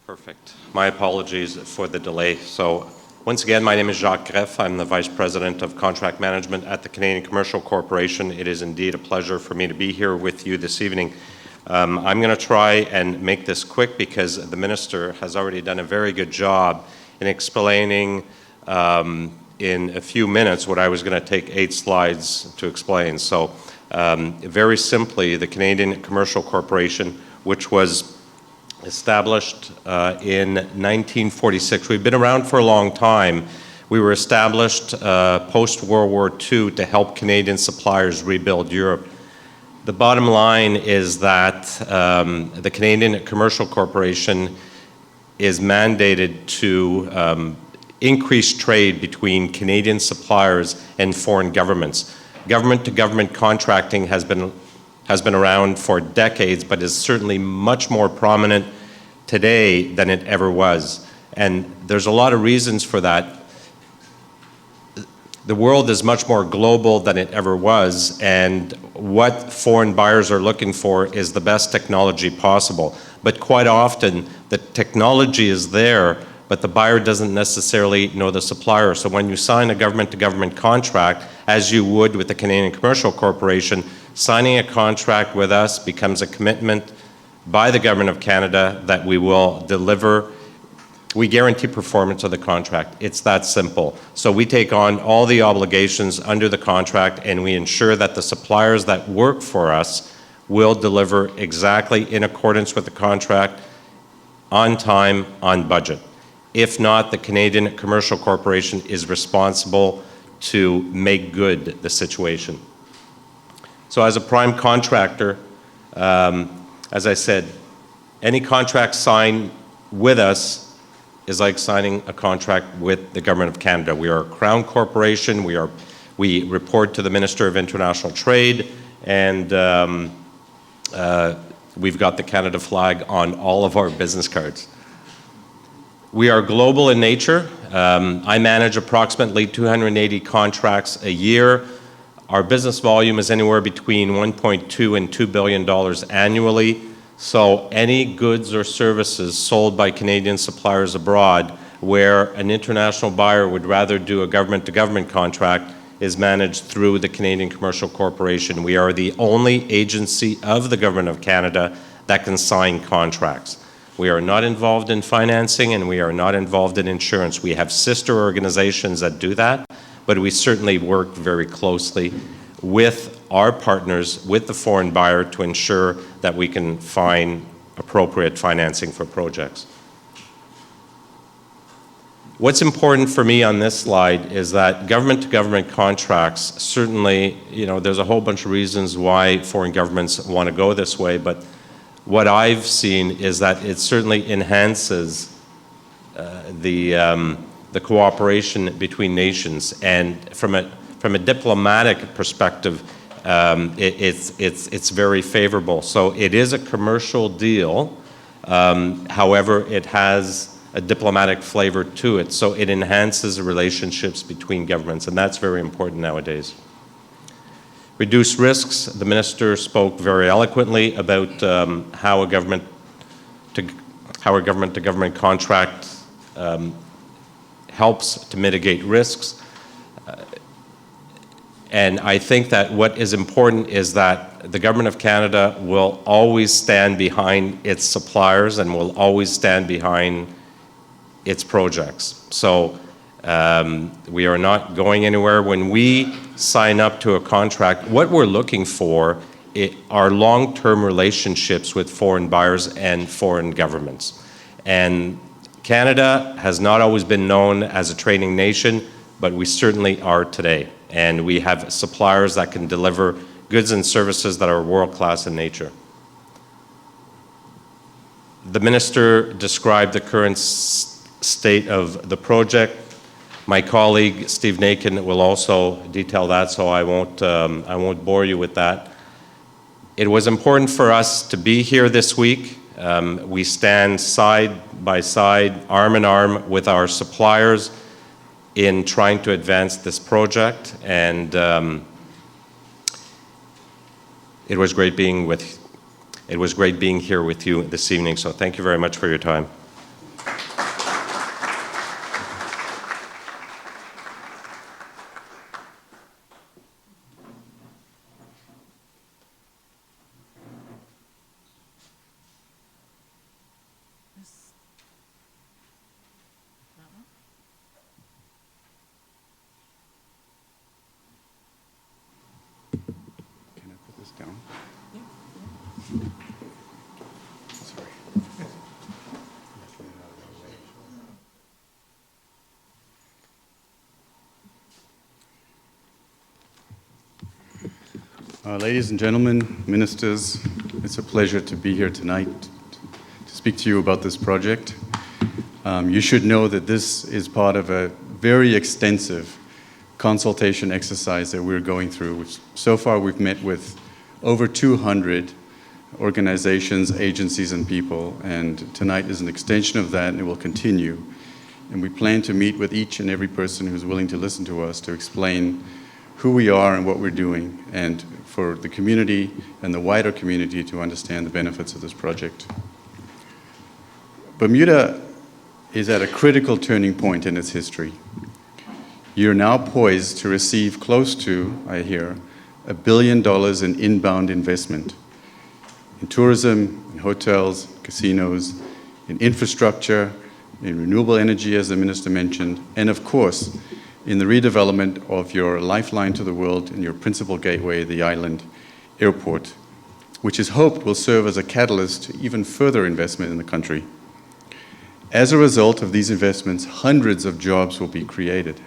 Perfect. My apologies for the delay. So once again, my name is Jacques Greff. I'm the Vice President of Contract Management at the Canadian Commercial Corporation. It is indeed a pleasure for me to be here with you this evening. I'm going to try and make this quick because the Minister has already done a very good job in explaining in a few minutes what I was going to take 8 slides to explain. So very simply, the Canadian Commercial Corporation, which was established in 1946. We've been around for a long time. We were established post-World War II to help Canadian suppliers rebuild Europe. The bottom line is that the Canadian Commercial Corporation is mandated to increase trade between Canadian suppliers and foreign governments. Government-to-government contracting has been around for decades, but is certainly much more prominent today than it ever was. And there's a lot of reasons for that. The world is much more global than it ever was, and what foreign buyers are looking for is the best technology possible. But quite often, the technology is there, but the buyer doesn't necessarily know the supplier. So when you sign a government-to-government contract, as you would with the Canadian Commercial Corporation, signing a contract with us becomes a commitment by the Government of Canada that we will deliver. We guarantee performance of the contract. It's that simple. So we take on all the obligations under the contract, and we ensure that the suppliers that work for us will deliver exactly in accordance with the contract, on time, on budget. If not, the Canadian Commercial Corporation is responsible to make good the situation. So as a prime contractor, as I said, any contract signed with us is like signing a contract with the Government of Canada. We are a Crown Corporation. We report to the Minister of International Trade, and we've got the Canada flag on all of our business cards. We are global in nature. I manage approximately 280 contracts a year. Our business volume is anywhere between $1.2 and $2 billion annually. So any goods or services sold by Canadian suppliers abroad where an international buyer would rather do a government-to-government contract is managed through the Canadian Commercial Corporation. We are the only agency of the Government of Canada that can sign contracts. We are not involved in financing, and we are not involved in insurance. We have sister organizations that do that, but we certainly work very closely with our partners, with the foreign buyer, to ensure that we can find appropriate financing for projects. What's important for me on this slide is that government-to-government contracts, certainly, there's a whole bunch of reasons why foreign governments want to go this way, but what I've seen is that it certainly enhances the cooperation between nations, and from a diplomatic perspective, it's very favorable. So it is a commercial deal, however, it has a diplomatic flavor to it, so it enhances relationships between governments, and that's very important nowadays. Reduce risks. The Minister spoke very eloquently about how a government-to-government contract helps to mitigate risks. And I think that what is important is that the Government of Canada will always stand behind its suppliers and will always stand behind its projects. So we are not going anywhere. When we sign up to a contract, what we're looking for are long-term relationships with foreign buyers and foreign governments. And Canada has not always been known as a trading nation, but we certainly are today. And we have suppliers that can deliver goods and services that are world-class in nature. The Minister described the current state of the project. My colleague, Steve Nakin, will also detail that, so I won't bore you with that. It was important for us to be here this week. We stand side by side, arm in arm with our suppliers in trying to advance this project, and it was great being here with you this evening, so thank you very much for your time. Down. Ladies and gentlemen, ministers, it's a pleasure to be here tonight to speak to you about this project. You should know that this is part of a very extensive consultation exercise that we're going through, which so far we've met with over 200 organizations, agencies, and people, and tonight is an extension of that, and it will continue. And we plan to meet with each and every person who's willing to listen to us to explain who we are and what we're doing, and for the community and the wider community to understand the benefits of this project. Bermuda is at a critical turning point in its history. You're now poised to receive close to, I hear, $1 billion in inbound investment in tourism, in hotels, casinos, in infrastructure, in renewable energy, as the minister mentioned, and of course, in the redevelopment of your lifeline to the world and your principal gateway, the island airport, which is hoped will serve as a catalyst to even further investment in the country. As a result of these investments, hundreds of jobs will be created,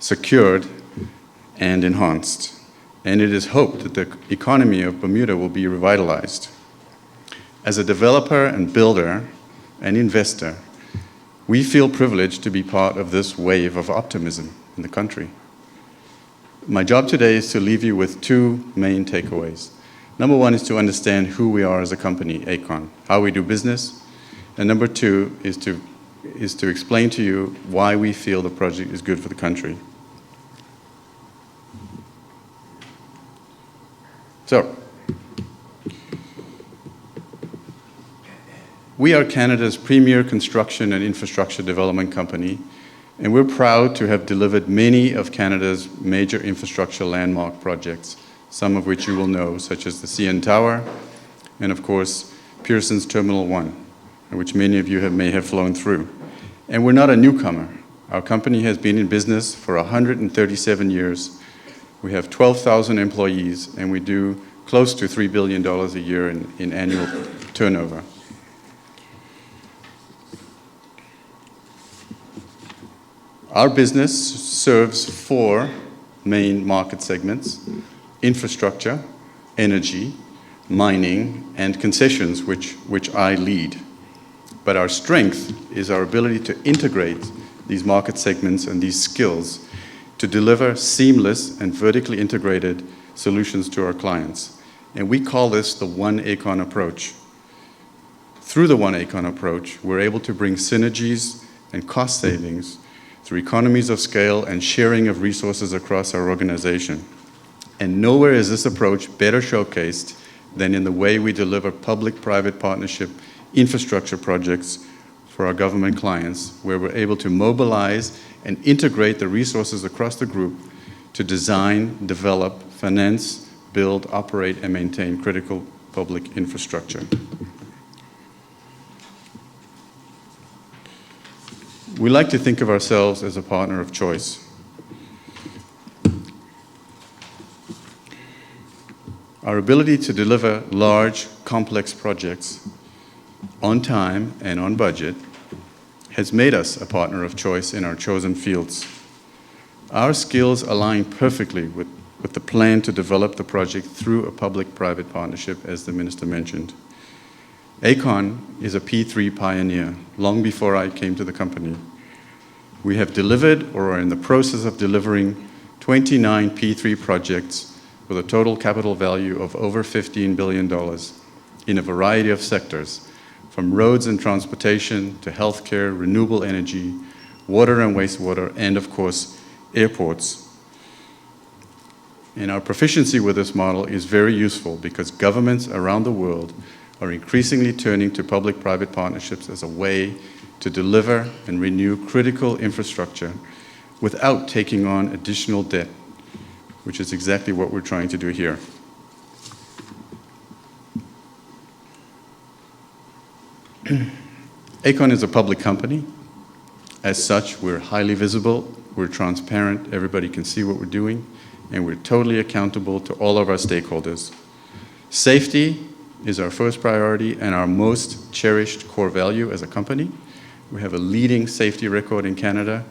secured, and enhanced. And it is hoped that the economy of Bermuda will be revitalized. As a developer and builder and investor, we feel privileged to be part of this wave of optimism in the country. My job today is to leave you with two main takeaways. Number one is to understand who we are as a company, Aecon, how we do business. And number two is to explain to you why we feel the project is good for the country. So, we are Canada's premier construction and infrastructure development company, and we're proud to have delivered many of Canada's major infrastructure landmark projects, some of which you will know, such as the CN Tower, and of course, Pearson's Terminal 1, which many of you may have flown through. And we're not a newcomer. Our company has been in business for 137 years. We have 12,000 employees, and we do close to $3 billion a year in annual turnover. Our business serves four main market segments: infrastructure, energy, mining, and concessions, which I lead. But our strength is our ability to integrate these market segments and these skills to deliver seamless and vertically integrated solutions to our clients. And we call this the One Aecon approach. Through the One Aecon approach, we're able to bring synergies and cost savings through economies of scale and sharing of resources across our organization. And nowhere is this approach better showcased than in the way we deliver public-private partnership infrastructure projects for our government clients, where we're able to mobilize and integrate the resources across the group to design, develop, finance, build, operate, and maintain critical public infrastructure. We like to think of ourselves as a partner of choice. Our ability to deliver large, complex projects on time and on budget has made us a partner of choice in our chosen fields. Our skills align perfectly with the plan to develop the project through a public-private partnership, as the Minister mentioned. Aecon is a P3 pioneer, long before I came to the company. We have delivered or are in the process of delivering 29 P3 projects with a total capital value of over $15 billion in a variety of sectors, from roads and transportation to healthcare, renewable energy, water and wastewater, and of course, airports. And our proficiency with this model is very useful because governments around the world are increasingly turning to public-private partnerships as a way to deliver and renew critical infrastructure without taking on additional debt, which is exactly what we're trying to do here. Aecon is a public company. As such, we're highly visible, we're transparent, everybody can see what we're doing, and we're totally accountable to all of our stakeholders. Safety is our first priority and our most cherished core value as a company. We have a leading safety record in Canada,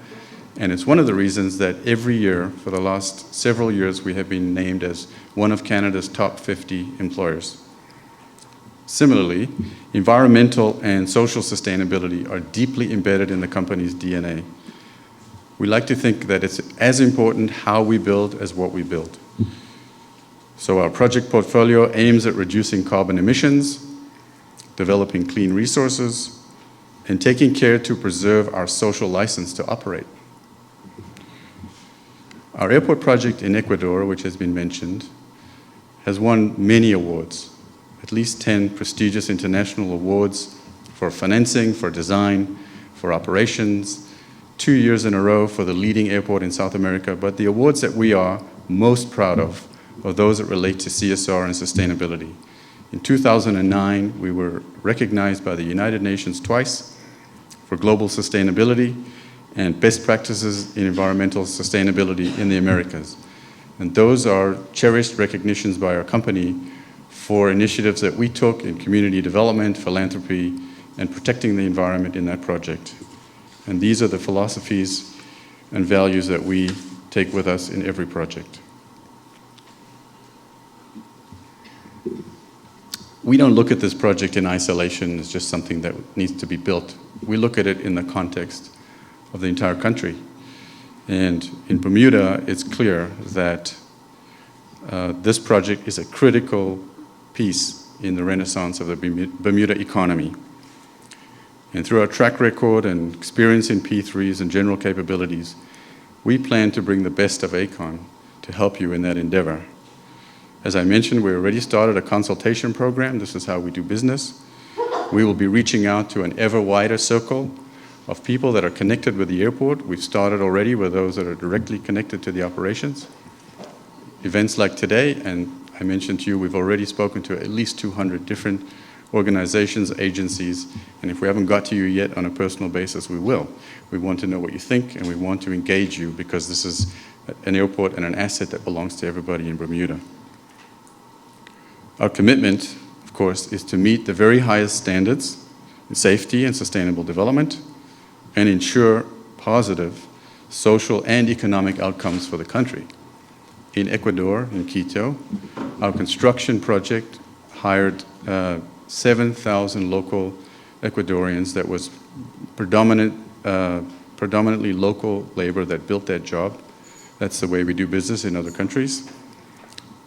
and it's one of the reasons that every year for the last several years we have been named as one of Canada's top 50 employers. Similarly, environmental and social sustainability are deeply embedded in the company's DNA. We like to think that it's as important how we build as what we build. So our project portfolio aims at reducing carbon emissions, developing clean resources, and taking care to preserve our social license to operate. Our airport project in Ecuador, which has been mentioned, has won many awards, at least 10 prestigious international awards for financing, for design, for operations, 2 years in a row for the leading airport in South America. But the awards that we are most proud of are those that relate to CSR and sustainability. In 2009, we were recognized by the United Nations twice for global sustainability and best practices in environmental sustainability in the Americas. And those are cherished recognitions by our company for initiatives that we took in community development, philanthropy, and protecting the environment in that project. And these are the philosophies and values that we take with us in every project. We don't look at this project in isolation as just something that needs to be built. We look at it in the context of the entire country. And in Bermuda, it's clear that this project is a critical piece in the renaissance of the Bermuda economy. And through our track record and experience in P3s and general capabilities, we plan to bring the best of Aecon to help you in that endeavor. As I mentioned, we already started a consultation program. This is how we do business. We will be reaching out to an ever wider circle of people that are connected with the airport. We've started already with those that are directly connected to the operations. Events like today, and I mentioned to you, we've already spoken to at least 200 different organizations, agencies, and if we haven't got to you yet on a personal basis, we will. We want to know what you think, and we want to engage you because this is an airport and an asset that belongs to everybody in Bermuda. Our commitment, of course, is to meet the very highest standards in safety and sustainable development and ensure positive social and economic outcomes for the country. In Ecuador, in Quito, our construction project hired 7,000 local Ecuadorians that was predominantly local labor that built that job. That's the way we do business in other countries.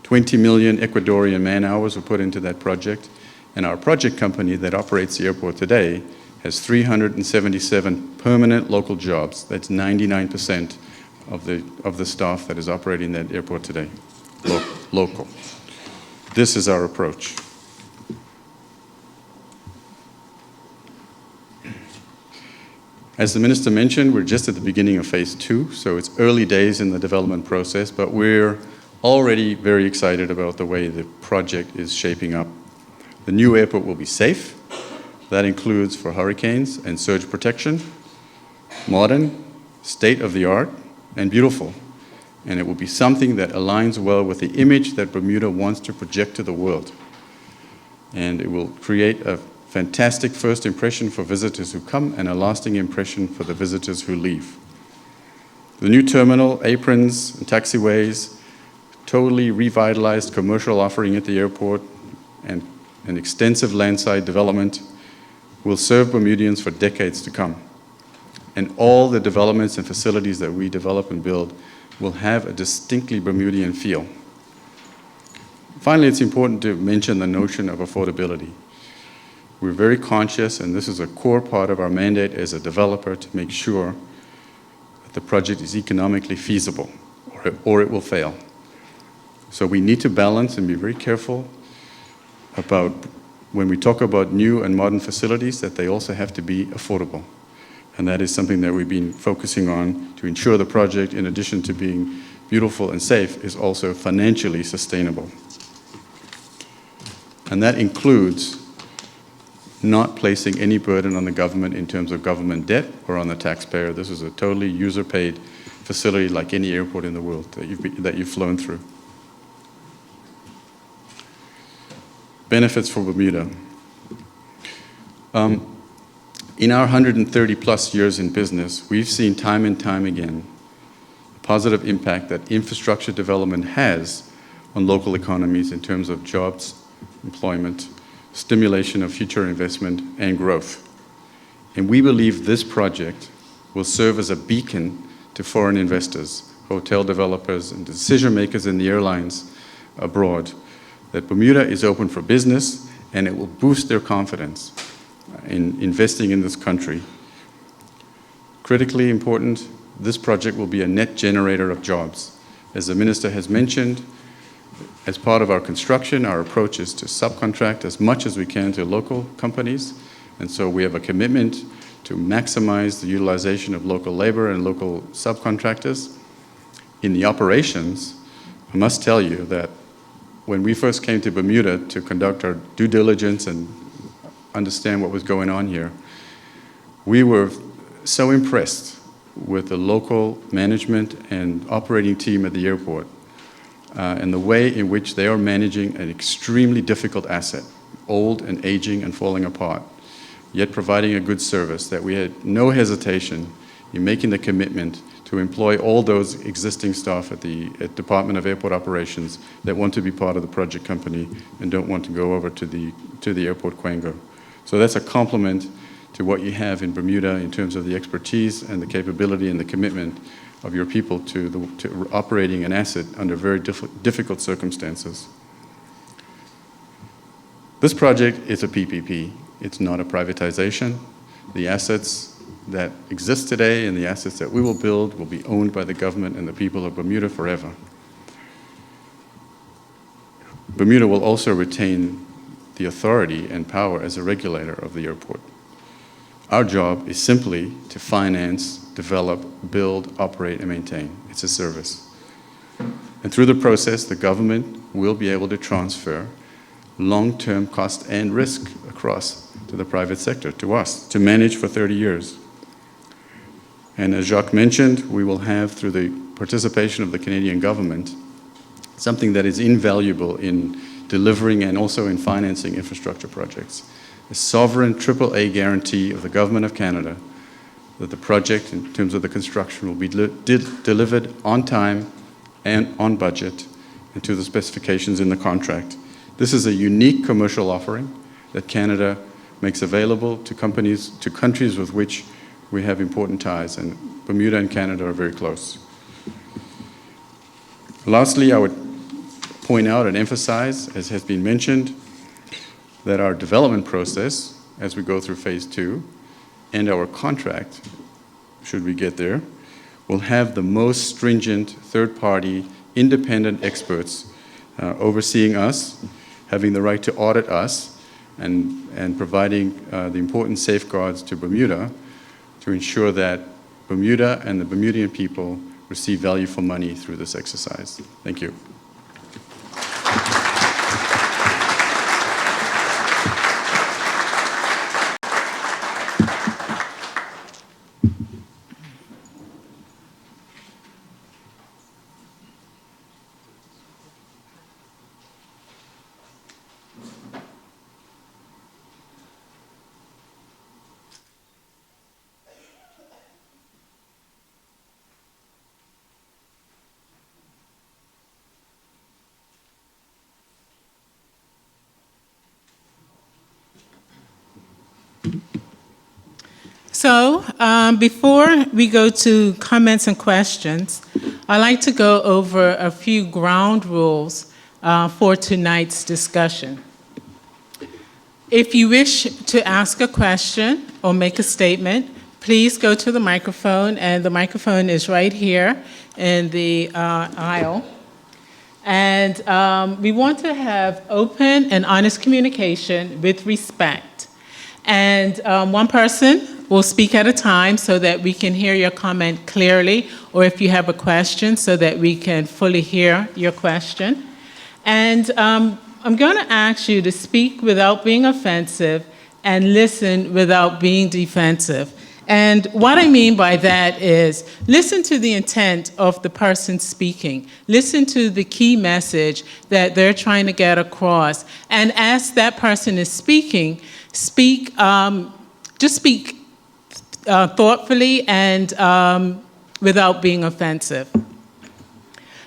20 million Ecuadorian man-hours were put into that project, and our project company that operates the airport today has 377 permanent local jobs. That's 99% of the staff that is operating that airport today, local. This is our approach. As the Minister mentioned, we're just at the beginning of phase 2, so it's early days in the development process, but we're already very excited about the way the project is shaping up. The new airport will be safe. That includes for hurricanes and surge protection, modern, state-of-the-art, and beautiful. And it will be something that aligns well with the image that Bermuda wants to project to the world. And it will create a fantastic first impression for visitors who come and a lasting impression for the visitors who leave. The new terminal, aprons, and taxiways, totally revitalized commercial offering at the airport, and an extensive landside development will serve Bermudians for decades to come. And all the developments and facilities that we develop and build will have a distinctly Bermudian feel. Finally, it's important to mention the notion of affordability. We're very conscious, and this is a core part of our mandate as a developer, to make sure that the project is economically feasible, or it will fail. So we need to balance and be very careful about, when we talk about new and modern facilities, that they also have to be affordable. And that is something that we've been focusing on to ensure the project, in addition to being beautiful and safe, is also financially sustainable. And that includes not placing any burden on the government in terms of government debt or on the taxpayer. This is a totally user-paid facility like any airport in the world that you've flown through. Benefits for Bermuda. In our 130 plus years in business, we've seen time and time again the positive impact that infrastructure development has on local economies in terms of jobs, employment, stimulation of future investment, and growth. And we believe this project will serve as a beacon to foreign investors, hotel developers, and decision makers in the airlines abroad, that Bermuda is open for business, and it will boost their confidence in investing in this country. Critically important, this project will be a net generator of jobs. As the Minister has mentioned, as part of our construction, our approach is to subcontract as much as we can to local companies, and so we have a commitment to maximize the utilization of local labor and local subcontractors. In the operations, I must tell you that when we first came to Bermuda to conduct our due diligence and understand what was going on here, we were so impressed with the local management and operating team at the airport and the way in which they are managing an extremely difficult asset, old and aging and falling apart, yet providing a good service, that we had no hesitation in making the commitment to employ all those existing staff at the Department of Airport Operations that want to be part of the project company and don't want to go over to the airport Quango. So that's a compliment to what you have in Bermuda in terms of the expertise and the capability and the commitment of your people to operating an asset under very difficult circumstances. This project is a PPP. It's not a privatization. The assets that exist today and the assets that we will build will be owned by the government and the people of Bermuda forever. Bermuda will also retain the authority and power as a regulator of the airport. Our job is simply to finance, develop, build, operate, and maintain. It's a service. And through the process, the government will be able to transfer long-term cost and risk across to the private sector, to us, to manage for 30 years. And as Jacques mentioned, we will have, through the participation of the Canadian government, something that is invaluable in delivering and also in financing infrastructure projects. A sovereign AAA guarantee of the Government of Canada that the project, in terms of the construction, will be delivered on time and on budget and to the specifications in the contract. This is a unique commercial offering that Canada makes available to countries with which we have important ties, and Bermuda and Canada are very close. Lastly, I would point out and emphasize, as has been mentioned, that our development process, as we go through phase 2, and our contract, should we get there, will have the most stringent third-party independent experts overseeing us, having the right to audit us, and providing the important safeguards to Bermuda to ensure that Bermuda and the Bermudian people receive value for money through this exercise. Thank you. So, before we go to comments and questions, I'd like to go over a few ground rules for tonight's discussion. If you wish to ask a question or make a statement, please go to the microphone, and the microphone is right here in the aisle. And we want to have open and honest communication with respect. And one person will speak at a time so that we can hear your comment clearly, or if you have a question, so that we can fully hear your question. And I'm going to ask you to speak without being offensive and listen without being defensive. And what I mean by that is listen to the intent of the person speaking. Listen to the key message that they're trying to get across. And as that person is speaking, just speak thoughtfully and without being offensive.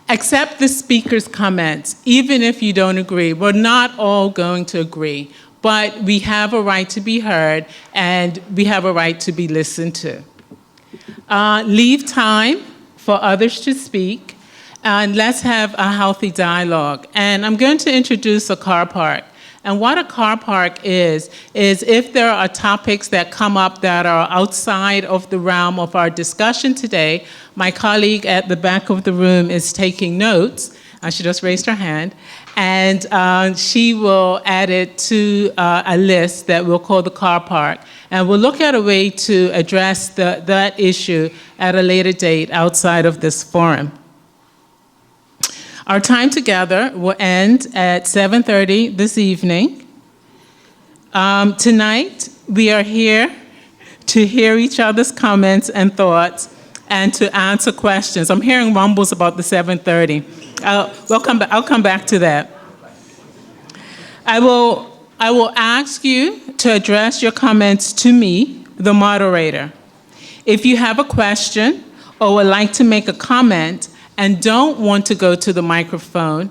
Accept the speaker's comments, even if you don't agree. We're not all going to agree, but we have a right to be heard, and we have a right to be listened to. Leave time for others to speak, and let's have a healthy dialogue. And I'm going to introduce a car park. And what a car park is if there are topics that come up that are outside of the realm of our discussion today, my colleague at the back of the room is taking notes. She just raised her hand. And she will add it to a list that we'll call the car park. And we'll look at a way to address that issue at a later date outside of this forum. Our time together will end at 7:30 this evening. Tonight, we are here to hear each other's comments and thoughts and to answer questions. I'm hearing rumbles about the 7:30. I'll come back to that. I will ask you to address your comments to me, the moderator. If you have a question or would like to make a comment and don't want to go to the microphone,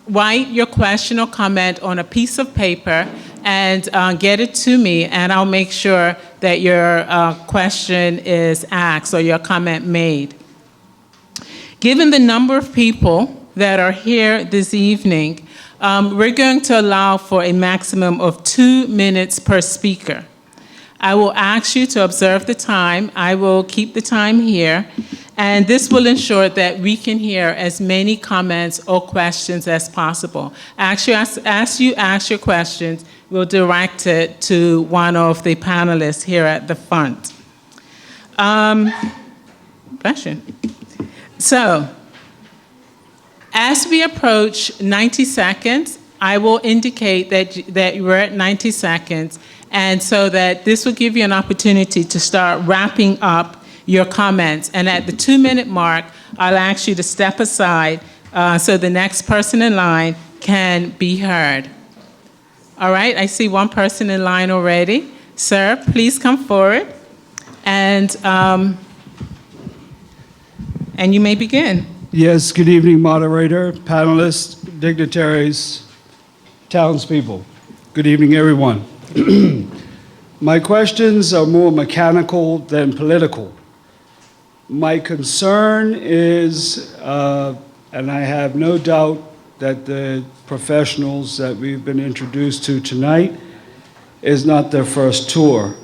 write your question or comment on a piece of paper and get it to me, and I'll make sure that your question is asked or your comment made. Given the number of people that are here this evening, we're going to allow for a maximum of 2 minutes per speaker. I will ask you to observe the time. I will keep the time here, and this will ensure that we can hear as many comments or questions as possible. Actually, as you ask your questions, we'll direct it to one of the panelists here at the front. Bless you. So, as we approach 90 seconds, I will indicate that we're at 90 seconds, and so that this will give you an opportunity to start wrapping up your comments. And at the 2-minute mark, I'll ask you to step aside so the next person in line can be heard. All right, I see one person in line already. Sir, please come forward, and you may begin. Yes, good evening, moderator, panelists, dignitaries, townspeople. Good evening, everyone. My questions are more mechanical than political. My concern is, and I have no doubt that the professionals that we've been introduced to tonight is not their first tour.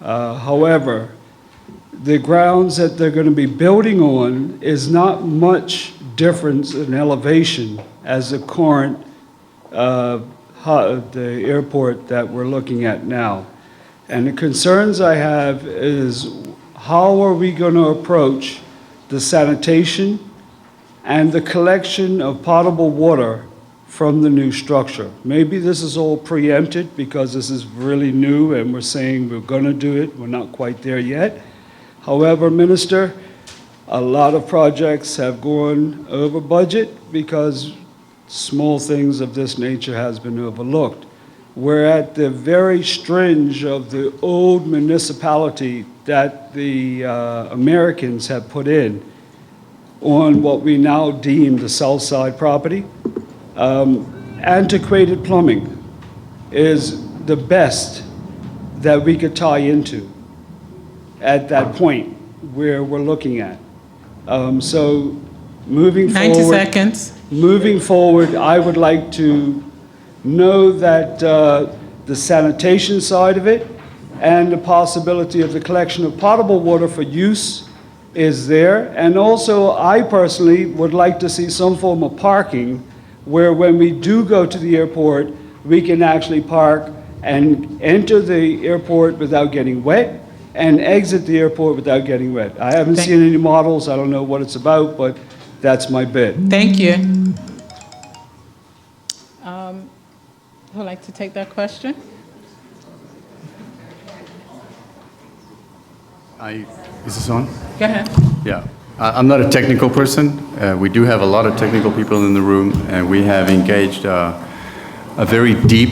However, the grounds that they're going to be building on is not much difference in elevation as the current the airport that we're looking at now. And the concerns I have is how are we going to approach the sanitation and the collection of potable water from the new structure? Maybe this is all preempted because this is really new and we're saying we're going to do it. We're not quite there yet. However, Minister, a lot of projects have gone over budget because small things of this nature has been overlooked. We're at the very stringe of the old municipality that the Americans have put in on what we now deem the South Side property. Antiquated plumbing is the best that we could tie into at that point where we're looking at. So moving 90 forward. seconds. Moving forward, I would like to know that the sanitation side of it and the possibility of the collection of potable water for use is there. And also, I personally would like to see some form of parking where when we do go to the airport, we can actually park and enter the airport without getting wet and exit the airport without getting wet. I haven't seen any models, I don't know what it's about, but that's my bid. Thank you. Who would like to take that question? Is this on? Go ahead. Yeah. I'm not a technical person. We do have a lot of technical people in the room, and we have engaged a very deep,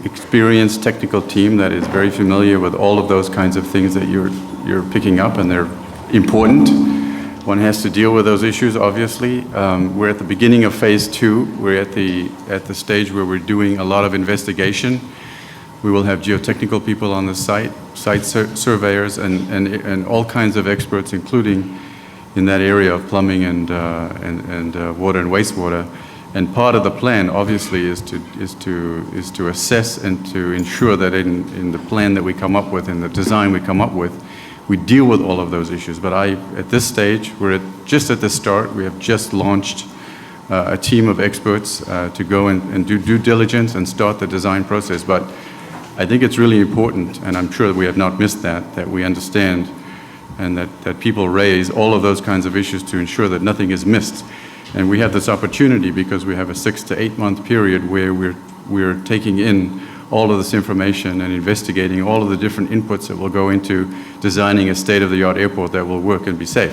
experienced technical team that is very familiar with all of those kinds of things that you're picking up, and they're important. One has to deal with those issues, obviously. We're at the beginning of phase 2. We're at the stage where we're doing a lot of investigation. We will have geotechnical people on the site surveyors, and all kinds of experts, including in that area of plumbing and water and wastewater. And part of the plan, obviously, is to assess and to ensure that in the plan that we come up with, in the design we come up with, we deal with all of those issues. But at this stage, we're just at the start. We have just launched a team of experts to go and do due diligence and start the design process. But I think it's really important, and I'm sure that we have not missed that we understand and that people raise all of those kinds of issues to ensure that nothing is missed. And we have this opportunity because we have a 6 to 8 month period where we're taking in all of this information and investigating all of the different inputs that will go into designing a state-of-the-art airport that will work and be safe.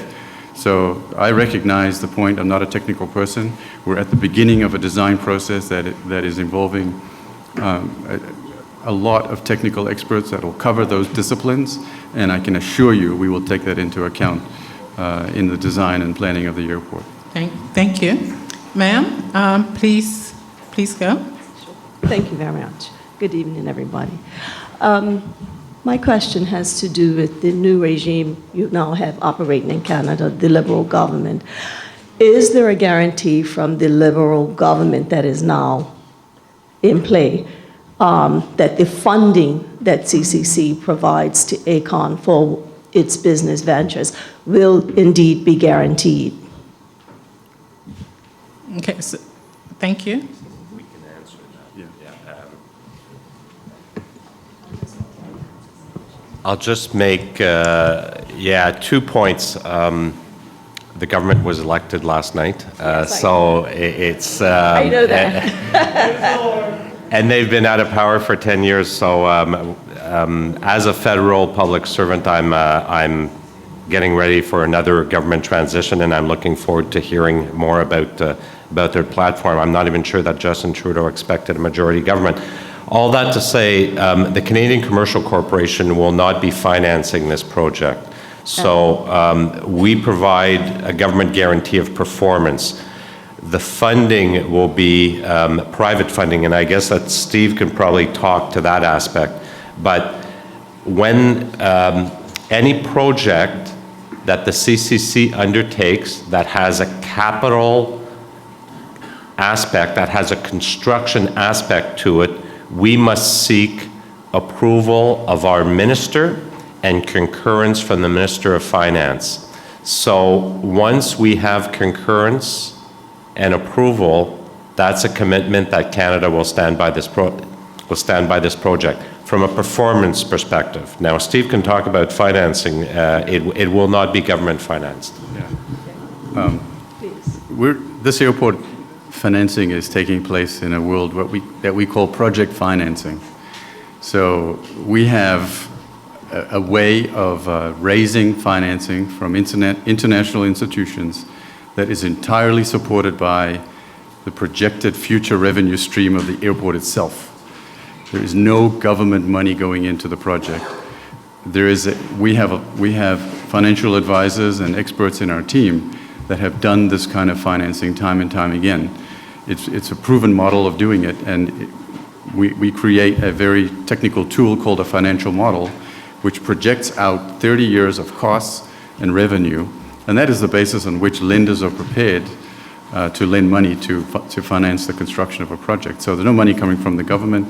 So I recognize the point. I'm not a technical person. We're at the beginning of a design process that is involving a lot of technical experts that will cover those disciplines, and I can assure you we will take that into account in the design and planning of the airport. Thank you. Ma'am, please go. Thank you very much. Good evening, everybody. My question has to do with the new regime you now have operating in Canada, the Liberal government. Is there a guarantee from the Liberal government that is now in play that the funding that CCC provides to ACON for its business ventures will indeed be guaranteed? Okay, so, thank you. We can answer that. I'll just make, 2 points. The government was elected last night, so it's... I know that. And they've been out of power for 10 years, so as a federal public servant, I'm getting ready for another government transition, and I'm looking forward to hearing more about their platform. I'm not even sure that Justin Trudeau expected a majority government. All that to say, the Canadian Commercial Corporation will not be financing this project. So we provide a government guarantee of performance. The funding will be private funding, and I guess that Steve can probably talk to that aspect. But when any project that the CCC undertakes that has a capital aspect, that has a construction aspect to it, we must seek approval of our minister and concurrence from the Minister of Finance. So once we have concurrence and approval, that's a commitment that Canada will stand by this project from a performance perspective. Now, Steve can talk about financing. It will not be government financed. Yeah. This airport financing is taking place in a world that we call project financing. So we have a way of raising financing from international institutions that is entirely supported by the projected future revenue stream of the airport itself. There is no government money going into the project. We have financial advisors and experts in our team that have done this kind of financing time and time again. It's a proven model of doing it, and we create a very technical tool called a financial model, which projects out 30 years of costs and revenue, and that is the basis on which lenders are prepared to lend money to finance the construction of a project. So there's no money coming from the government,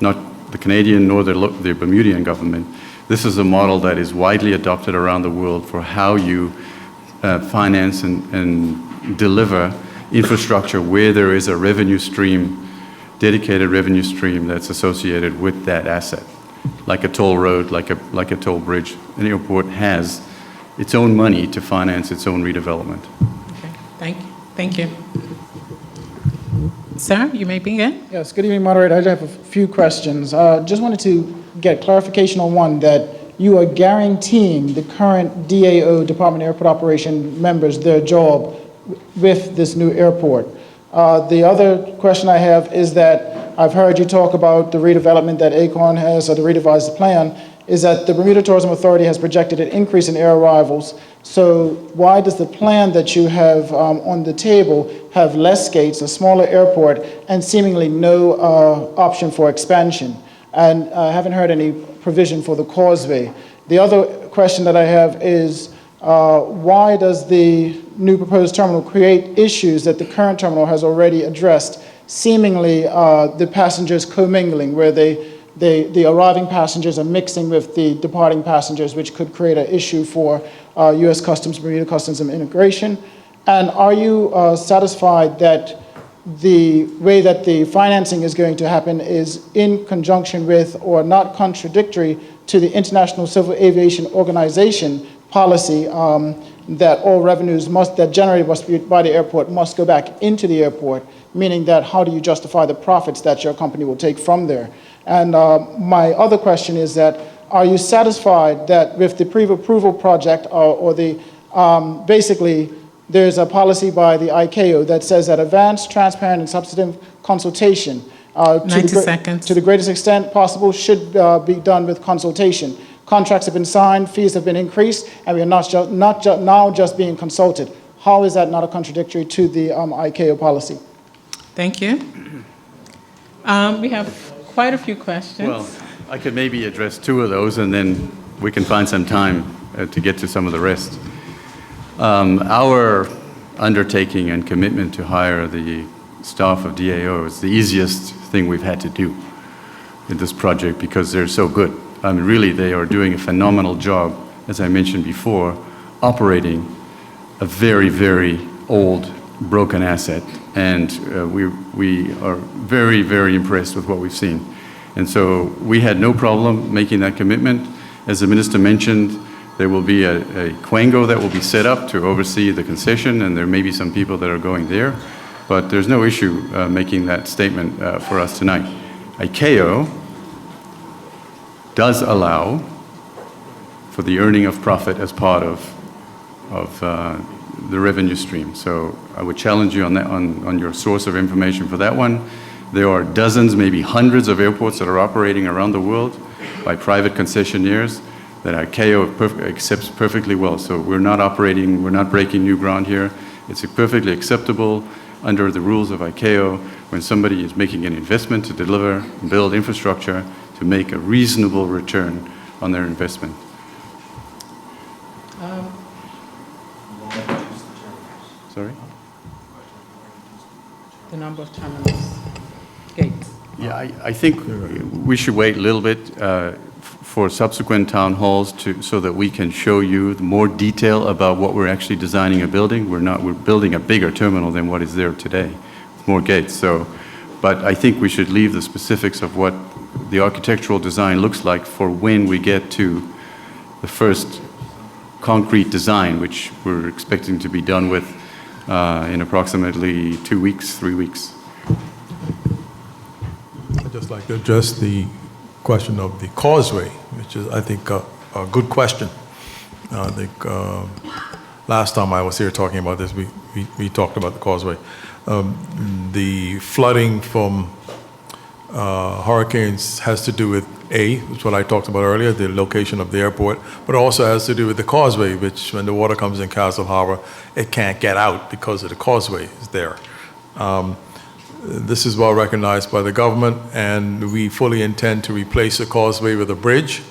not the Canadian nor the Bermudian government. This is a model that is widely adopted around the world for how you finance and deliver infrastructure where there is a revenue stream, dedicated revenue stream that's associated with that asset, like a toll road, like a toll bridge. An airport has its own money to finance its own redevelopment. Okay, thank you. Thank you. Sir, you may begin. Yes, good evening, moderator. I just have a few questions. Just wanted to get clarification on one, that you are guaranteeing the current DAO, Department of Airport Operation members, their job with this new airport. The other question I have is that I've heard you talk about the redevelopment that ACON has, or the redevised plan, is that the Bermuda Tourism Authority has projected an increase in air arrivals. So why does the plan that you have on the table have less gates, a smaller airport, and seemingly no option for expansion? And I haven't heard any provision for the causeway. The other question that I have is, why does the new proposed terminal create issues that the current terminal has already addressed, seemingly the passengers commingling, where the arriving passengers are mixing with the departing passengers, which could create an issue for U.S. Customs, Bermuda Customs and Immigration? And are you satisfied that the way that the financing is going to happen is in conjunction with or not contradictory to the International Civil Aviation Organization policy that all revenues that generated by the airport must go back into the airport, meaning that how do you justify the profits that your company will take from there? And my other question is that, are you satisfied that with the pre-approval project or the, basically, there's a policy by the ICAO that says that advanced, transparent, and substantive consultation to 90 seconds. To the greatest extent possible should be done with consultation. Contracts have been signed, fees have been increased, and we are now just being consulted. How is that not a contradictory to the ICAO policy? Thank you. We have quite a few questions. Well, I could maybe address two of those, and then we can find some time to get to some of the rest. Our undertaking and commitment to hire the staff of DAO is the easiest thing we've had to do in this project because they're so good. I mean, really, they are doing a phenomenal job, as I mentioned before, operating a very, very old, broken asset. And we are very, very impressed with what we've seen. And so we had no problem making that commitment. As the minister mentioned, there will be a Quango that will be set up to oversee the concession, and there may be some people that are going there. But there's no issue making that statement for us tonight. ICAO does allow for the earning of profit as part of the revenue stream. So I would challenge you on that, on your source of information for that one. There are dozens, maybe hundreds of airports that are operating around the world by private concessionaires that ICAO accepts perfectly well. So we're not breaking new ground here. It's perfectly acceptable under the rules of ICAO when somebody is making an investment to deliver and build infrastructure to make a reasonable return on their investment. Sorry? The number of terminals, gates. Yeah, I think we should wait a little bit for subsequent town halls so that we can show you more detail about what we're actually designing a building. We're building a bigger terminal than what is there today, with more gates. But I think we should leave the specifics of what the architectural design looks like for when we get to the first concrete design, which we're expecting to be done with in approximately 2 weeks, 3 weeks. I'd just like to address the question of the causeway, which is, I think, a good question. I think last time I was here talking about this, we talked about the causeway. The flooding from hurricanes has to do with which is what I talked about earlier, the location of the airport, but also has to do with the causeway, which when the water comes in Castle Harbor, it can't get out because of the causeway is there. This is well recognized by the government, and we fully intend to replace the causeway with a bridge.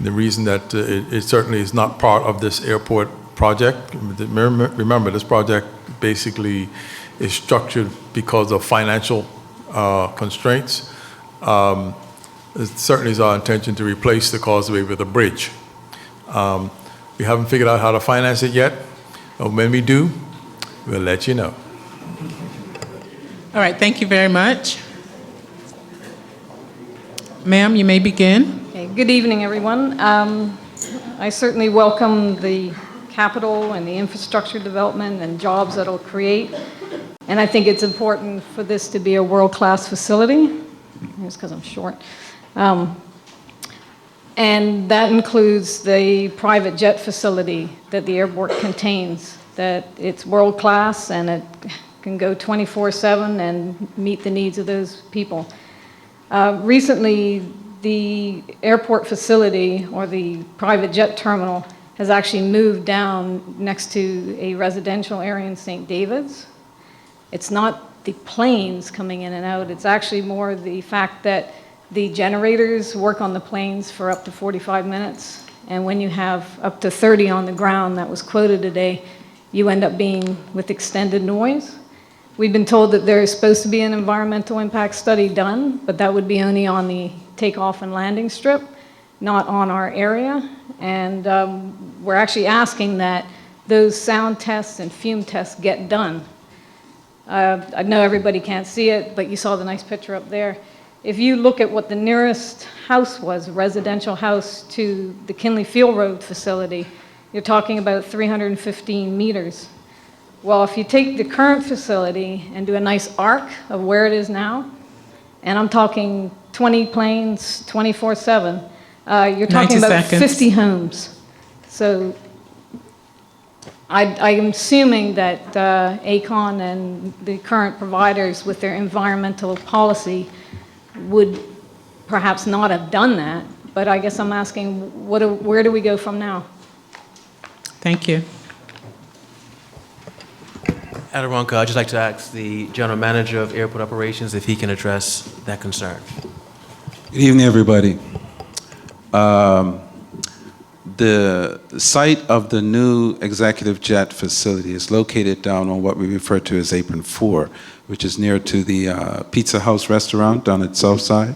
The reason that it certainly is not part of this airport project, remember this project basically is structured because of financial constraints. It certainly is our intention to replace the causeway with a bridge. We haven't figured out how to finance it yet, but when we do, we'll let you know. All right, thank you very much. Ma'am, you may begin. Okay, good evening, everyone. I certainly welcome the capital and the infrastructure development and jobs that it'll create. And I think it's important for this to be a world-class facility. It's because I'm short. And that includes the private jet facility that the airport contains, that it's world-class and it can go 24/7 and meet the needs of those people. Recently, the airport facility or the private jet terminal has actually moved down next to a residential area in St. David's. It's not the planes coming in and out, it's actually more the fact that the generators work on the planes for up to 45 minutes, and when you have up to 30 on the ground that was quoted today, you end up being with extended noise. We've been told that there is supposed to be an environmental impact study done, but that would be only on the takeoff and landing strip, not on our area. And we're actually asking that those sound tests and fume tests get done. I know everybody can't see it, but you saw the nice picture up there. If you look at what the nearest house was, a residential house to the Kinley Field Road facility, you're talking about 315 meters. Well, if you take the current facility and do a nice arc of where it is now, and I'm talking 20 planes, 24/7, you're talking 90 about seconds. 50 homes. So I am assuming that ACON and the current providers with their environmental policy would perhaps not have done that, but I guess I'm asking, where do we go from now? Thank you. Aderonka, I'd just like to ask the General Manager of Airport Operations if he can address that concern. Good evening, everybody. The site of the new executive jet facility is located down on what we refer to as Apron 4, which is near to the Pizza House restaurant down at Southside.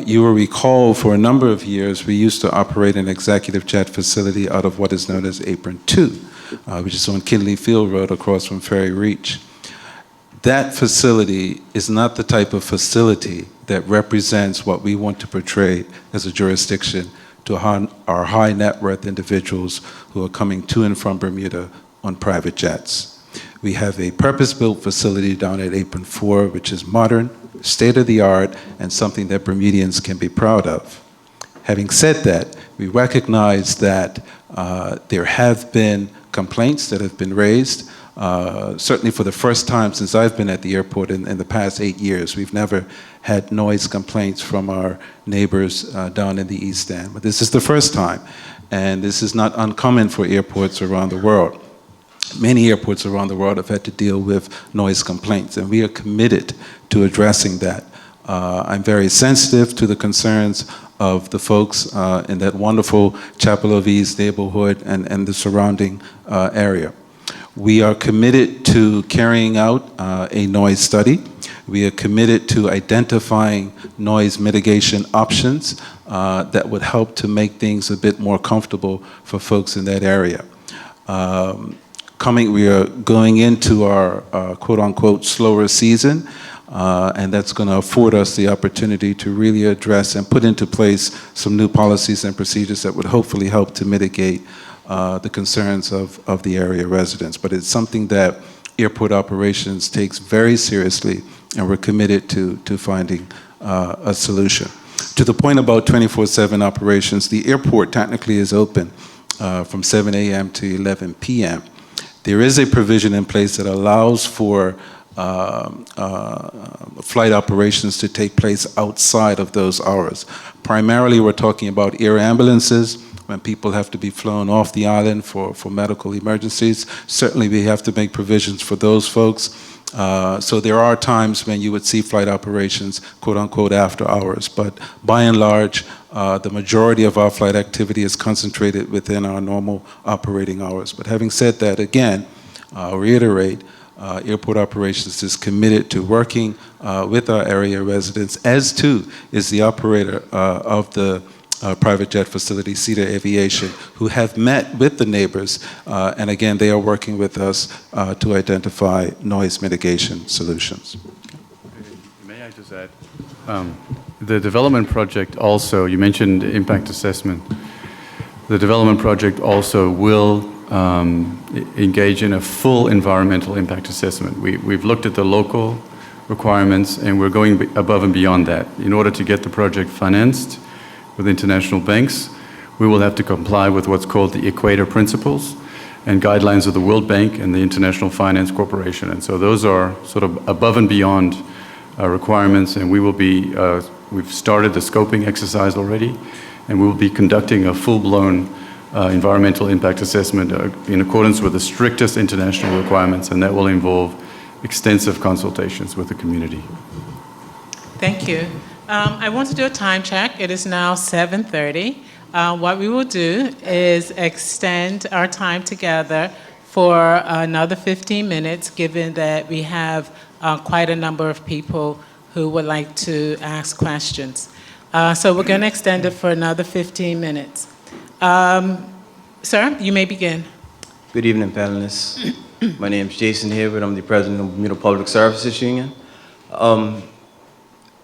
You will recall for a number of years we used to operate an executive jet facility out of what is known as Apron 2, which is on Kinley Field Road across from Ferry Reach. That facility is not the type of facility that represents what we want to portray as a jurisdiction to our high net worth individuals who are coming to and from Bermuda on private jets. We have a purpose-built facility down at Apron 4, which is modern, state-of-the-art, and something that Bermudians can be proud of. Having said that, we recognize that there have been complaints that have been raised. Certainly for the first time since I've been at the airport in the past 8 years, we've never had noise complaints from our neighbors down in the East End. But this is the first time, and this is not uncommon for airports around the world. Many airports around the world have had to deal with noise complaints, and we are committed to addressing that. I'm very sensitive to the concerns of the folks in that wonderful Chapel of Ease neighborhood and the surrounding area. We are committed to carrying out a noise study. We are committed to identifying noise mitigation options that would help to make things a bit more comfortable for folks in that area. We are going into our quote-unquote slower season, and that's going to afford us the opportunity to really address and put into place some new policies and procedures that would hopefully help to mitigate the concerns of the area residents. But it's something that airport operations takes very seriously, and we're committed to finding a solution. To the point about 24/7 operations, the airport technically is open from 7 a.m. to 11 p.m. There is a provision in place that allows for flight operations to take place outside of those hours. Primarily, we're talking about air ambulances, when people have to be flown off the island for medical emergencies. Certainly we have to make provisions for those folks. So there are times when you would see flight operations, quote unquote, after hours. But by and large, the majority of our flight activity is concentrated within our normal operating hours. But having said that, again, I'll reiterate, airport operations is committed to working with our area residents, as too is the operator of the private jet facility, Cedar Aviation, who have met with the neighbors, and again, they are working with us to identify noise mitigation solutions. May I just add? The development project also, you mentioned impact assessment. The development project also will engage in a full environmental impact assessment. We've looked at the local requirements and we're going above and beyond that. In order to get the project financed with international banks, we will have to comply with what's called the Equator Principles and guidelines of the World Bank and the International Finance Corporation. And so those are sort of above and beyond requirements, and we will be, we've started the scoping exercise already, and we will be conducting a full-blown environmental impact assessment in accordance with the strictest international requirements, and that will involve extensive consultations with the community. Thank you. I want to do a time check. It is now 7:30. What we will do is extend our time together for another 15 minutes, given that we have quite a number of people who would like to ask questions. So we're going to extend it for another 15 minutes. Sir, you may begin. Good evening, panelists. My name is Jason Hayward. I'm the president of Bermuda Public Services Union.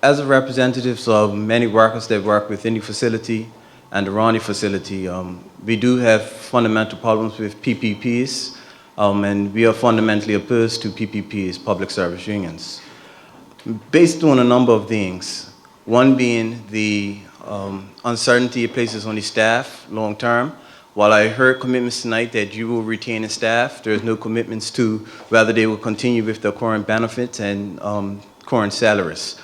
As a representative of many workers that work within the facility and around the facility, we do have fundamental problems with PPPs, and we are fundamentally opposed to PPPs, public service unions, based on a number of things. One being the uncertainty it places on the staff long term. While I heard commitments tonight that you will retain the staff, there's no commitments to whether they will continue with their current benefits and current salaries.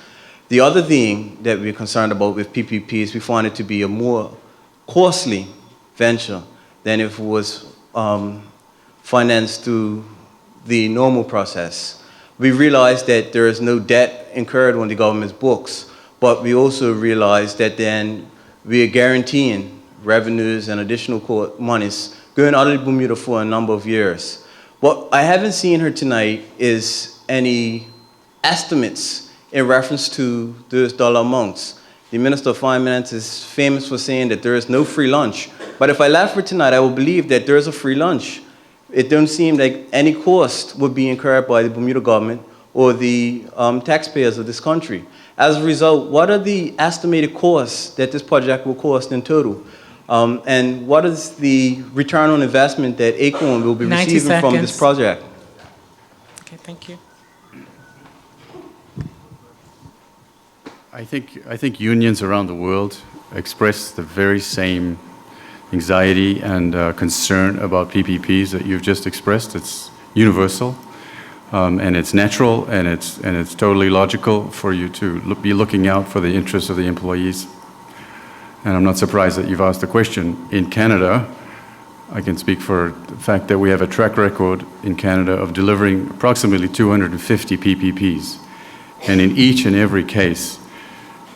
The other thing that we're concerned about with PPPs, we find it to be a more costly venture than if it was financed through the normal process. We realize that there is no debt incurred on the government's books, but we also realize that then we are guaranteeing revenues and additional monies going out of Bermuda for a number of years. What I haven't seen here tonight is any estimates in reference to those dollar amounts. The Minister of Finance is famous for saying that there is no free lunch. But if I left for tonight, I will believe that there is a free lunch. It doesn't seem like any cost would be incurred by the Bermuda government or the taxpayers of this country. As a result, what are the estimated costs that this project will cost in total? And what is the return on investment that Acorn will be receiving from this project? Okay, thank you. I think unions around the world express the very same anxiety and concern about PPPs that you've just expressed. It's universal, and it's natural, and it's totally logical for you to be looking out for the interests of the employees. And I'm not surprised that you've asked the question. In Canada, I can speak for the fact that we have a track record in Canada of delivering approximately 250 PPPs. And in each and every case,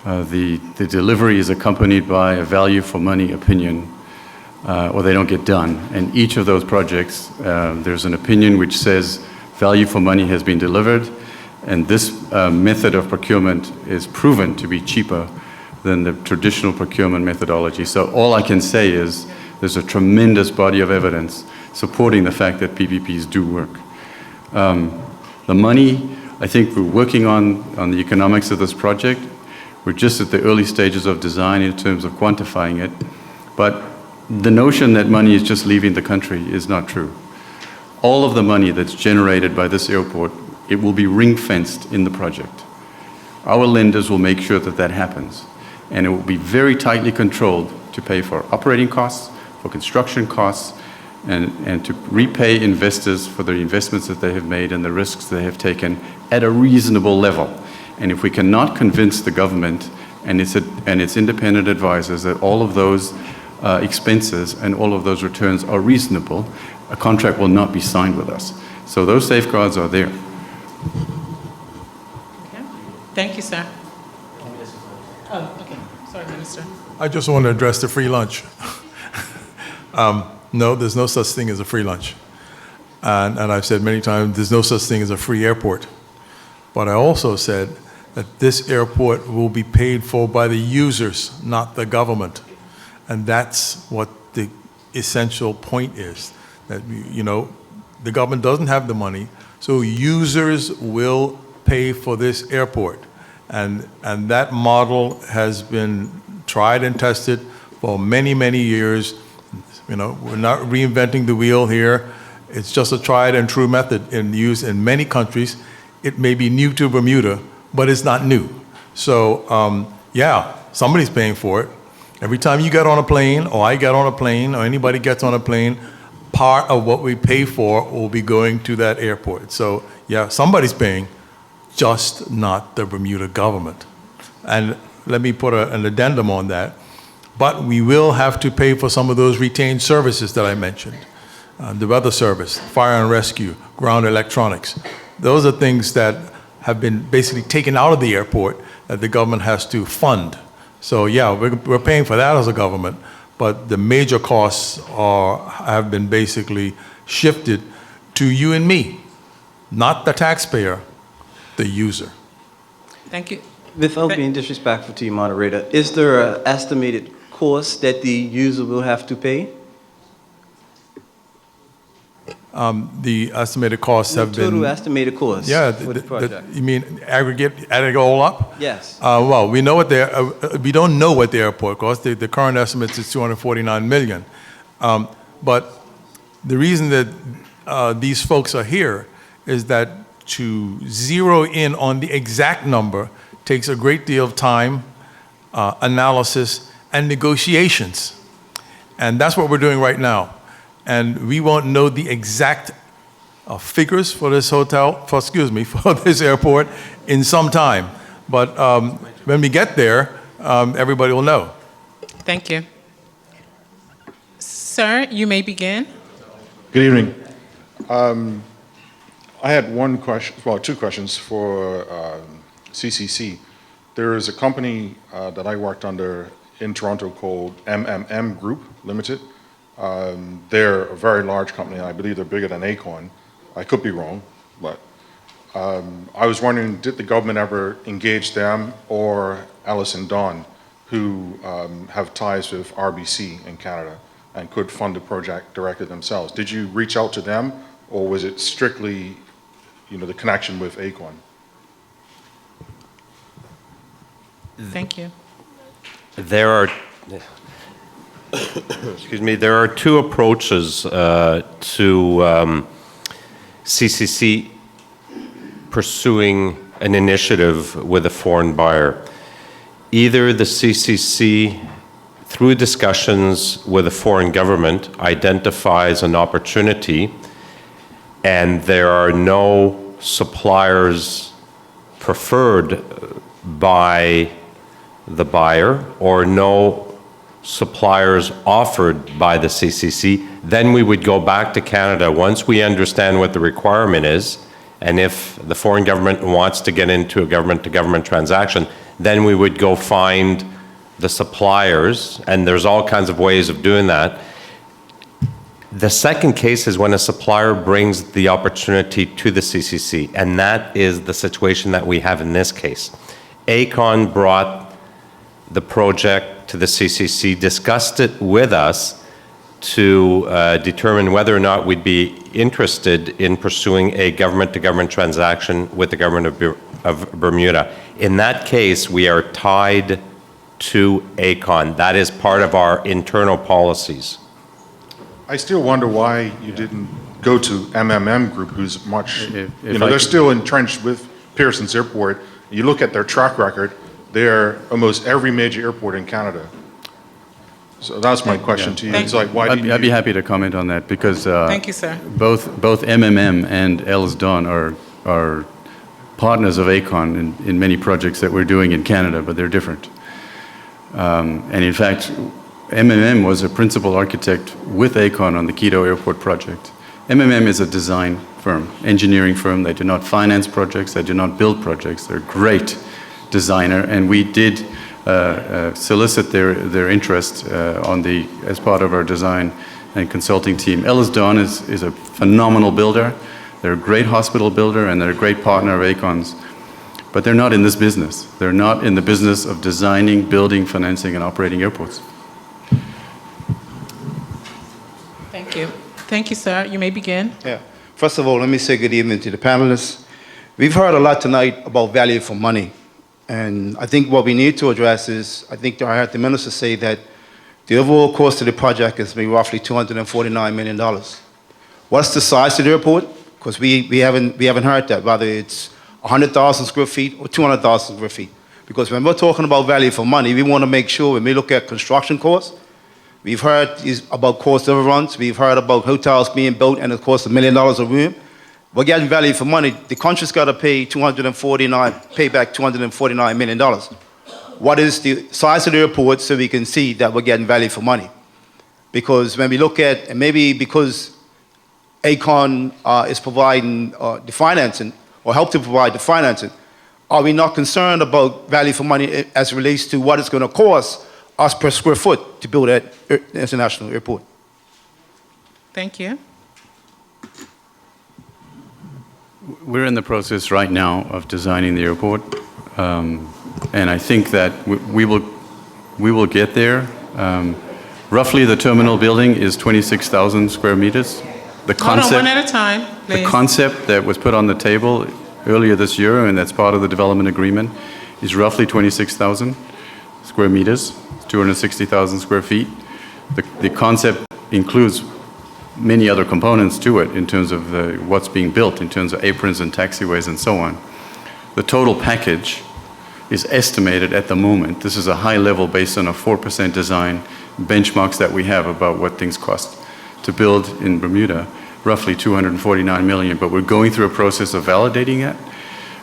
the delivery is accompanied by a value for money opinion, or they don't get done. And each of those projects, there's an opinion which says value for money has been delivered, and this method of procurement is proven to be cheaper than the traditional procurement methodology. So all I can say is there's a tremendous body of evidence supporting the fact that PPPs do work. The money, I think we're working on the economics of this project. We're just at the early stages of design in terms of quantifying it. But the notion that money is just leaving the country is not true. All of the money that's generated by this airport, it will be ring-fenced in the project. Our lenders will make sure that that happens. And it will be very tightly controlled to pay for operating costs, for construction costs, and to repay investors for the investments that they have made and the risks they have taken at a reasonable level. And if we cannot convince the government and its independent advisors that all of those expenses and all of those returns are reasonable, a contract will not be signed with us. So those safeguards are there. Okay. Thank you, sir. Oh, okay. Sorry, Minister. I just want to address the free lunch. No, there's no such thing as a free lunch. And I've said many times, there's no such thing as a free airport. But I also said that this airport will be paid for by the users, not the government. And that's what the essential point is, that, you know, the government doesn't have the money, so users will pay for this airport. And that model has been tried and tested for many, many years. You know, we're not reinventing the wheel here. It's just a tried and true method in use in many countries. It may be new to Bermuda, but it's not new. So, yeah, somebody's paying for it. Every time you get on a plane, or I get on a plane, or anybody gets on a plane, part of what we pay for will be going to that airport. So, yeah, somebody's paying, just not the Bermuda government. And let me put an addendum on that. But we will have to pay for some of those retained services that I mentioned. The weather service, fire and rescue, ground electronics. Those are things that have been basically taken out of the airport that the government has to fund. So yeah, we're paying for that as a government, but the major costs have been basically shifted to you and me, not the taxpayer, the user. Thank you. Without being disrespectful to you, moderator, is there an estimated cost that the user will have to pay? The estimated costs have been... Total estimated cost for the project. You mean aggregate, add it all up? Yes. Well, we know what we don't know what the airport costs. The current estimate is $249 million. But the reason that these folks are here is that to zero in on the exact number takes a great deal of time, analysis, and negotiations. And that's what we're doing right now. And we won't know the exact figures for this for this airport in some time. But when we get there, everybody will know. Thank you. Sir, you may begin. Good evening. I had one question, well, two questions for CCC. There is a company that I worked under in Toronto called MMM Group Limited. They're a very large company, and I believe they're bigger than Aecon. I could be wrong, but I was wondering, did the government ever engage them or Allison Don, who have ties with RBC in Canada and could fund the project directly themselves? Did you reach out to them, or was it strictly, you know, the connection with Aecon? Thank you. There are, excuse me, there are two approaches to CCC pursuing an initiative with a foreign buyer. Either the CCC, through discussions with a foreign government, identifies an opportunity and there are no suppliers preferred by the buyer or no suppliers offered by the CCC, then we would go back to Canada once we understand what the requirement is, and if the foreign government wants to get into a government-to-government transaction, then we would go find the suppliers, and there's all kinds of ways of doing that. The second case is when a supplier brings the opportunity to the CCC, and that is the situation that we have in this case. Aecon brought the project to the CCC, discussed it with us to determine whether or not we'd be interested in pursuing a government-to-government transaction with the government of Bermuda. In that case, we are tied to Aecon. That is part of our internal policies. I still wonder why you didn't go to MMM Group, who's much, they're still entrenched with Pearson's Airport. You look at their track record, they're almost every major airport in Canada. So that's my question to you. It's like, why didn't you? I'd be happy to comment on that because Thank you, sir. both MMM and Els Don are partners of Aecon in many projects that we're doing in Canada, but they're different. And in fact, MMM was a principal architect with Aecon on the Quito Airport project. MMM is a design firm, engineering firm. They do not finance projects. They do not build projects. They're a great designer, and we did solicit their interest as part of our design and consulting team. Ellis Dawn is a phenomenal builder. They're a great hospital builder, and they're a great partner of Aecon's. But they're not in this business. They're not in the business of designing, building, financing, and operating airports. Thank you. Thank you, sir. You may begin. Yeah. First of all, let me say good evening to the panelists. We've heard a lot tonight about value for money. And I think what we need to address is, I think I heard the minister say that the overall cost of the project is maybe roughly $249 million. What's the size of the airport? Because we haven't heard that, whether it's 100,000 square feet or 200,000 square feet. Because when we're talking about value for money, we want to make sure when we look at construction costs, we've heard about cost overruns, we've heard about hotels being built and it costs $1 million a room. We're getting value for money. The country's got to pay back $249 million. What is the size of the airport so we can see that we're getting value for money? Because when we look at, and maybe because Aecon is providing the financing, or help to provide the financing, are we not concerned about value for money as it relates to what it's going to cost us per square foot to build that international airport? Thank you. We're in the process right now of designing the airport, and I think that we will get there. Roughly, the terminal building is 26,000 square meters. The concept, hold on, one at a time, please. The concept that was put on the table earlier this year, and that's part of the development agreement, is roughly 26,000 square meters, 260,000 square feet. The concept includes many other components to it in terms of what's being built, in terms of aprons and taxiways and so on. The total package is estimated at the moment, this is a high level based on a 4% design, benchmarks that we have about what things cost to build in Bermuda, roughly $249 million, but we're going through a process of validating it.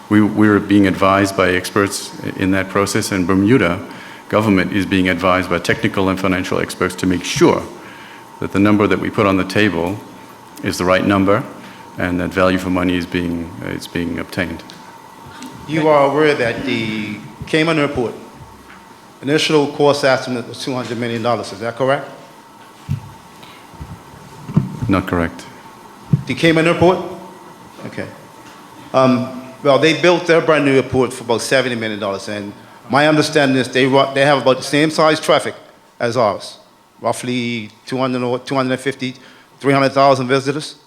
We're being advised by experts in that process, and Bermuda government is being advised by technical and financial experts to make sure that the number that we put on the table is the right number and that value for money is being obtained. You are aware that the Cayman Airport initial cost estimate was $200 million, is that correct? Not correct. The Cayman Airport? Okay. Well, they built their brand new airport for about $70 million, and my understanding is they have about the same size traffic as ours, roughly 250, 300,000 visitors,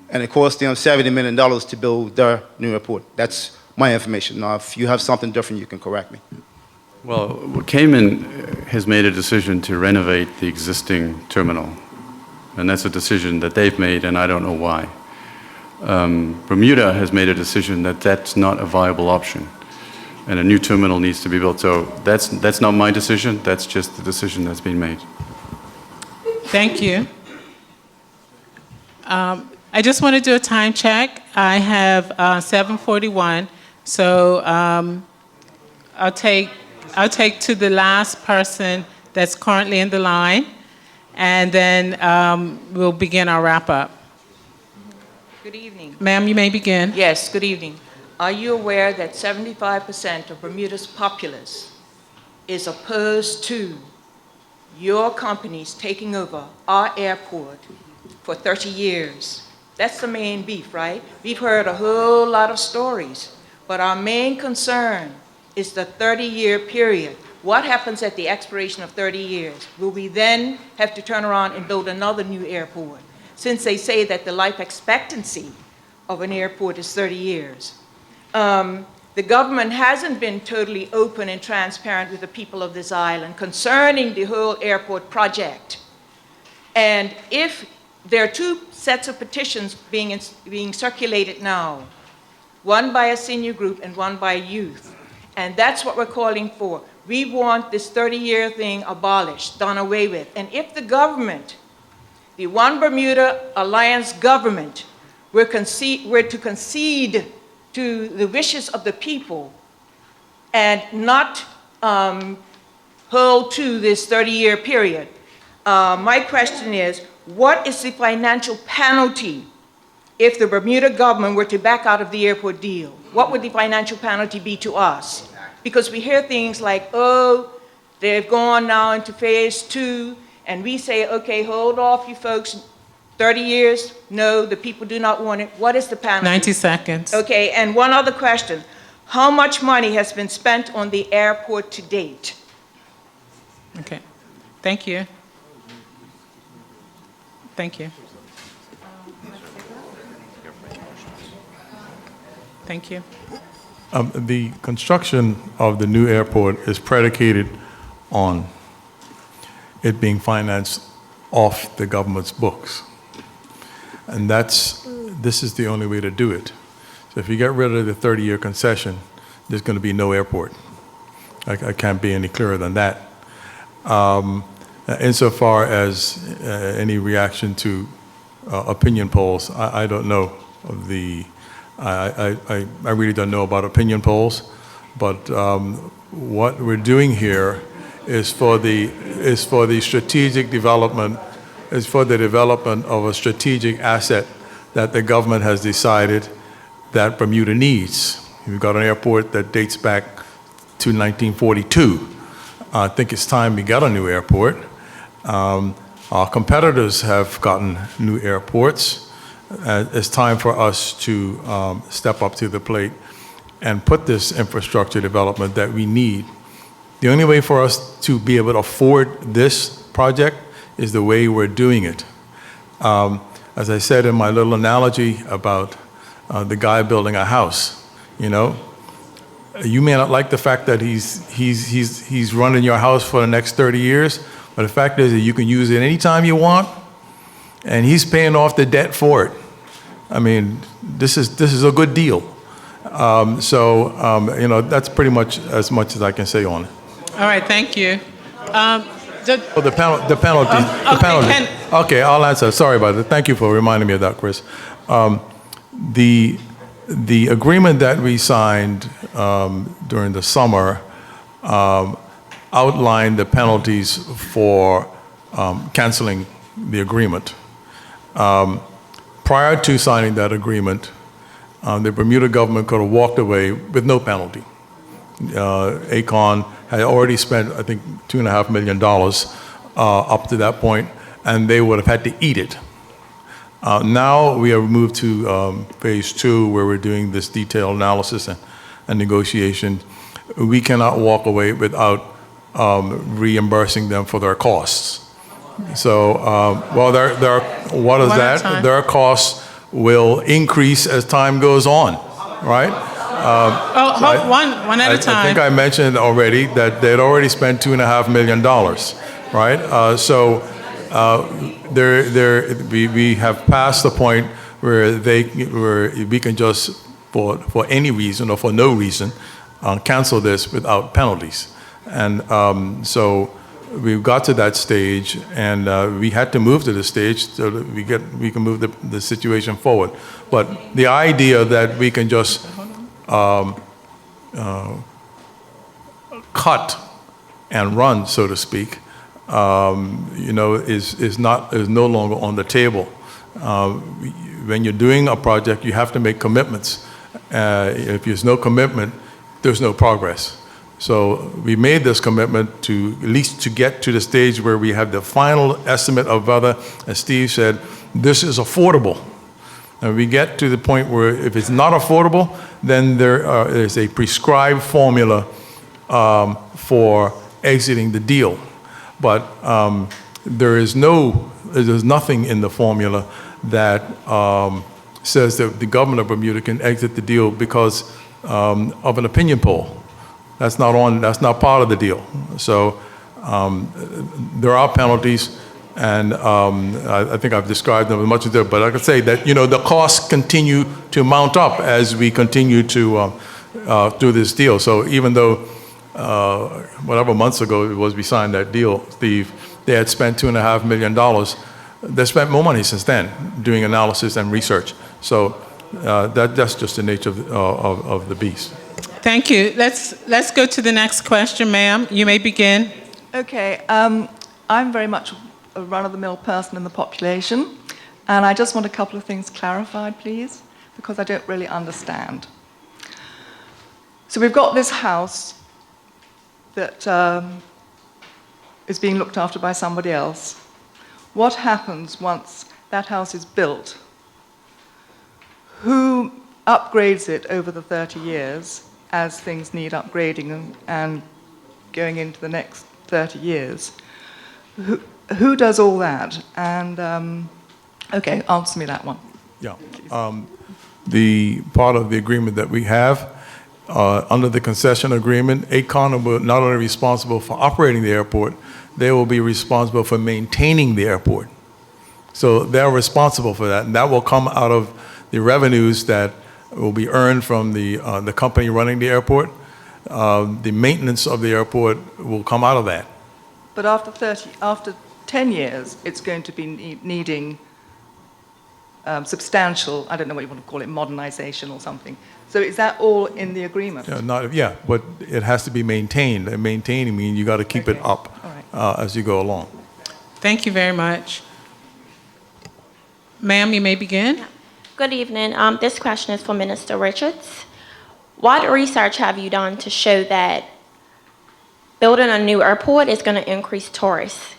and it cost them $70 million to build their new airport. That's my information. Now, if you have something different, you can correct me. Well, Cayman has made a decision to renovate the existing terminal, and that's a decision that they've made, and I don't know why. Bermuda has made a decision that that's not a viable option, and a new terminal needs to be built. So that's not my decision, that's just the decision that's been made. Thank you. I just want to do a time check. I have 7:41, so I'll take to the last person that's currently in the line, and then we'll begin our wrap-up. Good evening. Ma'am, you may begin. Yes, good evening. Are you aware that 75% of Bermuda's populace is opposed to your companies taking over our airport for 30 years? That's the main beef, right? We've heard a whole lot of stories, but our main concern is the 30-year period. What happens at the expiration of 30 years? Will we then have to turn around and build another new airport? Since they say that the life expectancy of an airport is 30 years. The government hasn't been totally open and transparent with the people of this island concerning the whole airport project. And if there are two sets of petitions being circulated now, one by a senior group and one by youth, and that's what we're calling for. We want this 30-year thing abolished, done away with. And if the government, the One Bermuda Alliance government, were to concede to the wishes of the people and not hold to this 30-year period, my question is, what is the financial penalty if the Bermuda government were to back out of the airport deal? What would the financial penalty be to us? Because we hear things like, oh, they've gone now into phase 2, and we say, okay, hold off, you folks, 30 years? No, the people do not want it. What is the penalty? 90 seconds. Okay, and one other question. How much money has been spent on the airport to date? Okay. Thank you. Thank you. Thank you. The construction of the new airport is predicated on it being financed off the government's books. And this is the only way to do it. So if you get rid of the 30-year concession, there's going to be no airport. I can't be any clearer than that. Insofar as any reaction to opinion polls, I don't know of the, I really don't know about opinion polls, but what we're doing here is for the strategic development, is for the development of a strategic asset that the government has decided that Bermuda needs. We've got an airport that dates back to 1942. I think it's time we got a new airport. Our competitors have gotten new airports. It's time for us to step up to the plate and put this infrastructure development that we need. The only way for us to be able to afford this project is the way we're doing it. As I said in my little analogy about the guy building a house, you know, you may not like the fact that he's running your house for the next 30 years, but the fact is that you can use it anytime you want, and he's paying off the debt for it. I mean, this is a good deal. You know, that's pretty much as I can say on it. All right, thank you. The penalty. Okay, I'll answer. Sorry about it. Thank you for reminding me of that, Chris. The agreement that we signed during the summer outlined the penalties for canceling the agreement. Prior to signing that agreement, the Bermuda government could have walked away with no penalty. ACON had already spent, I think, $2.5 million up to that point, and they would have had to eat it. Now we have moved to phase 2, where we're doing this detailed analysis and negotiation. We cannot walk away without reimbursing them for their costs. So, well, what is that? Their costs will increase as time goes on, right? One at a time. I think I mentioned already that they'd already spent $2.5 million, right? We have passed the point where we can just, for any reason or for no reason, cancel this without penalties. And so we've got to that stage, and we had to move to the stage so that we can move the situation forward. But the idea that we can just cut and run, so to speak, you know, is no longer on the table. When you're doing a project, you have to make commitments. If there's no commitment, there's no progress. So we made this commitment to at least to get to the stage where we have the final estimate of whether, as Steve said, this is affordable. And we get to the point where if it's not affordable, then there is a prescribed formula for exiting the deal. But there's nothing in the formula that says that the government of Bermuda can exit the deal because of an opinion poll. That's not part of the deal. So there are penalties, and I think I've described them as much as there. But I could say that, you know, the costs continue to mount up as we continue to do this deal. So even though whatever months ago it was we signed that deal, Steve, they had spent $2.5 million. They spent more money since then doing analysis and research. So that's just the nature of the beast. Thank you. Let's go to the next question, ma'am. You may begin. Okay. I'm very much a run-of-the-mill person in the population. And I just want a couple of things clarified, please, because I don't really understand. So we've got this house that is being looked after by somebody else. What happens once that house is built? Who upgrades it over the 30 years as things need upgrading and going into the next 30 years? Who does all that? And, okay, answer me that one. Yeah. The part of the agreement that we have, under the concession agreement, ACON will not only be responsible for operating the airport, they will be responsible for maintaining the airport. So they're responsible for that, and that will come out of the revenues that will be earned from the company running the airport. The maintenance of the airport will come out of that. But after 10 years, it's going to be needing substantial, I don't know what you want to call it, modernization or something. So is that all in the agreement? Yeah, but it has to be maintained. And maintaining means you got to keep it up as you go along. Thank you very much. Ma'am, you may begin. Good evening. This question is for Minister Richards. What research have you done to show that building a new airport is going to increase tourists?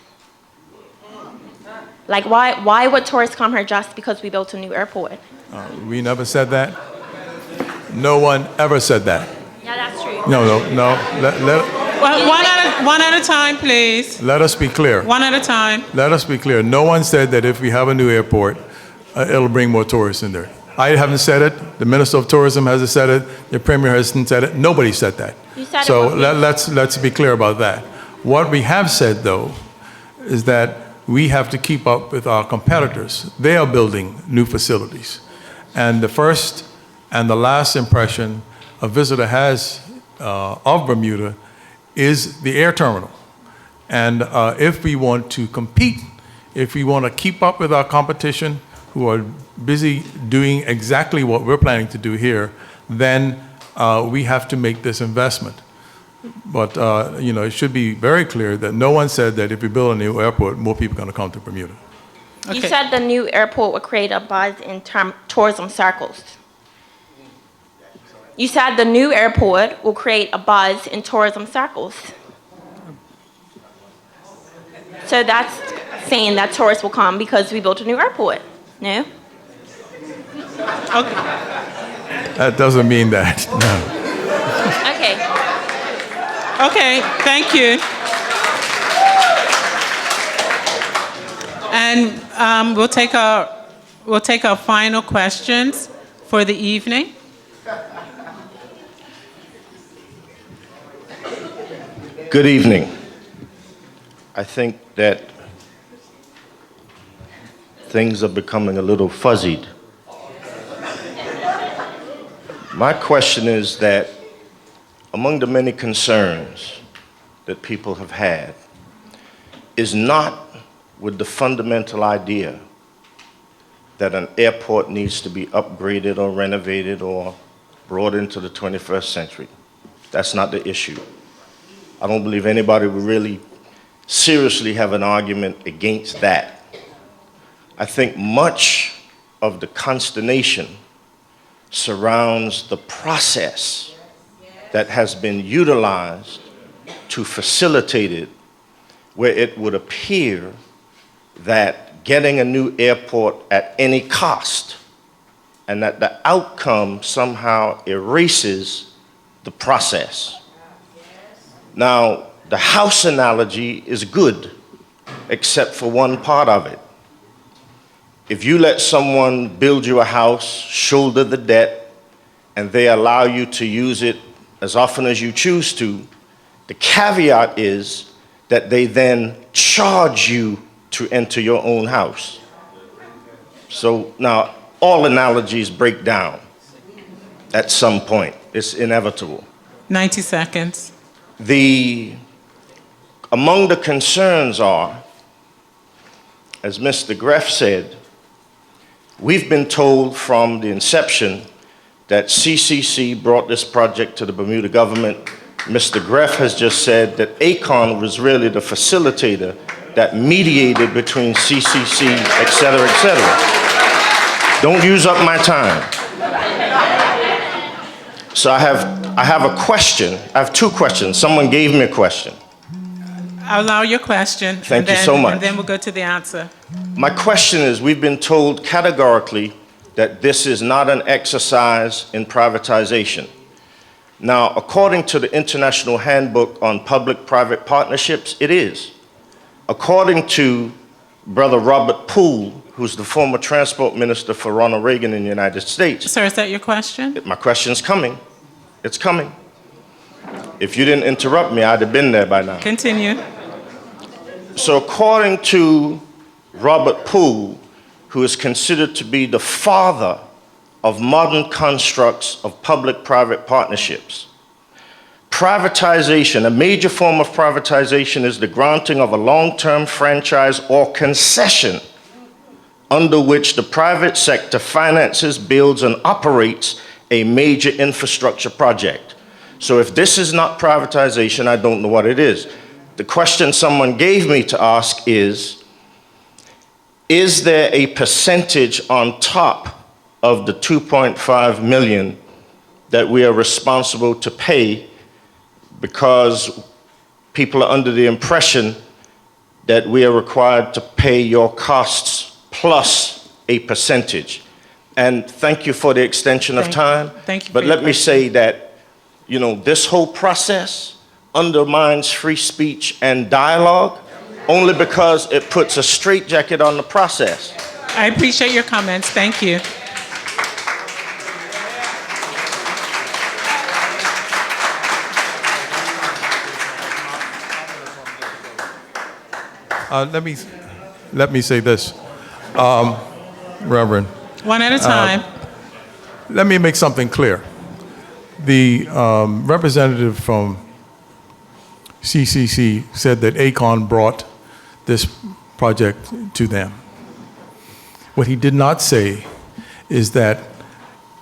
Like, why would tourists come here just because we built a new airport? We never said that. No one ever said that. Yeah, that's true. No. Well, one at a time, please. Let us be clear. One at a time. Let us be clear. No one said that if we have a new airport, it'll bring more tourists in there. I haven't said it. The Minister of Tourism hasn't said it. The Premier hasn't said it. Nobody said that. You said so it let's be clear about that. What we have said, though, is that we have to keep up with our competitors. They are building new facilities. And the first and the last impression a visitor has of Bermuda is the air terminal. And if we want to compete, if we want to keep up with our competition, who are busy doing exactly what we're planning to do here, then we have to make this investment. But it should be very clear that no one said that if we build a new airport, more people are going to come to Bermuda. You said the new airport would create a buzz in tourism circles. You said the new airport will create a buzz in tourism circles. So that's saying that tourists will come because we built a new airport. No? Okay. That doesn't mean that, no. Okay. Okay, thank you. And we'll take our final questions for the evening. Good evening. I think that things are becoming a little fuzzied. My question is that among the many concerns that people have had is not with the fundamental idea that an airport needs to be upgraded or renovated or brought into the 21st century. That's not the issue. I don't believe anybody would really seriously have an argument against that. I think much of the consternation surrounds the process that has been utilized to facilitate it, where it would appear that getting a new airport at any cost and that the outcome somehow erases the process. Now, the house analogy is good, except for one part of it. If you let someone build you a house, shoulder the debt, and they allow you to use it as often as you choose to, the caveat is that they then charge you to enter your own house. So now, all analogies break down at some point. It's inevitable. 90 seconds. Among the concerns are, as Mr. Greff said, we've been told from the inception that CCC brought this project to the Bermuda government. Mr. Greff has just said that ACON was really the facilitator that mediated between CCC, et cetera, et cetera. Don't use up my time. So I have a question. I have two questions. Someone gave me a question. I'll allow your question. Thank you so much. And then we'll go to the answer. My question is, we've been told categorically that this is not an exercise in privatization. Now, according to the International Handbook on Public-Private Partnerships, it is. According to Brother Robert Poole, who's the former transport minister for Ronald Reagan in the United States. Sir, is that your question? My question's coming. It's coming. If you didn't interrupt me, I'd have been there by now. Continue. So according to Robert Poole, who is considered to be the father of modern constructs of public-private partnerships, privatization, a major form of privatization, is the granting of a long-term franchise or concession under which the private sector finances, builds, and operates a major infrastructure project. So if this is not privatization, I don't know what it is. The question someone gave me to ask is there a percentage on top of the 2.5 million that we are responsible to pay, because people are under the impression that we are required to pay your costs plus a percentage? And thank you for the extension of time. Thank you. But let me say that, you know, this whole process undermines free speech and dialogue only because it puts a straitjacket on the process. I appreciate your comments. Thank you. Let me say this, Reverend. One at a time. Let me make something clear. The representative from CCC said that ACON brought this project to them. What he did not say is that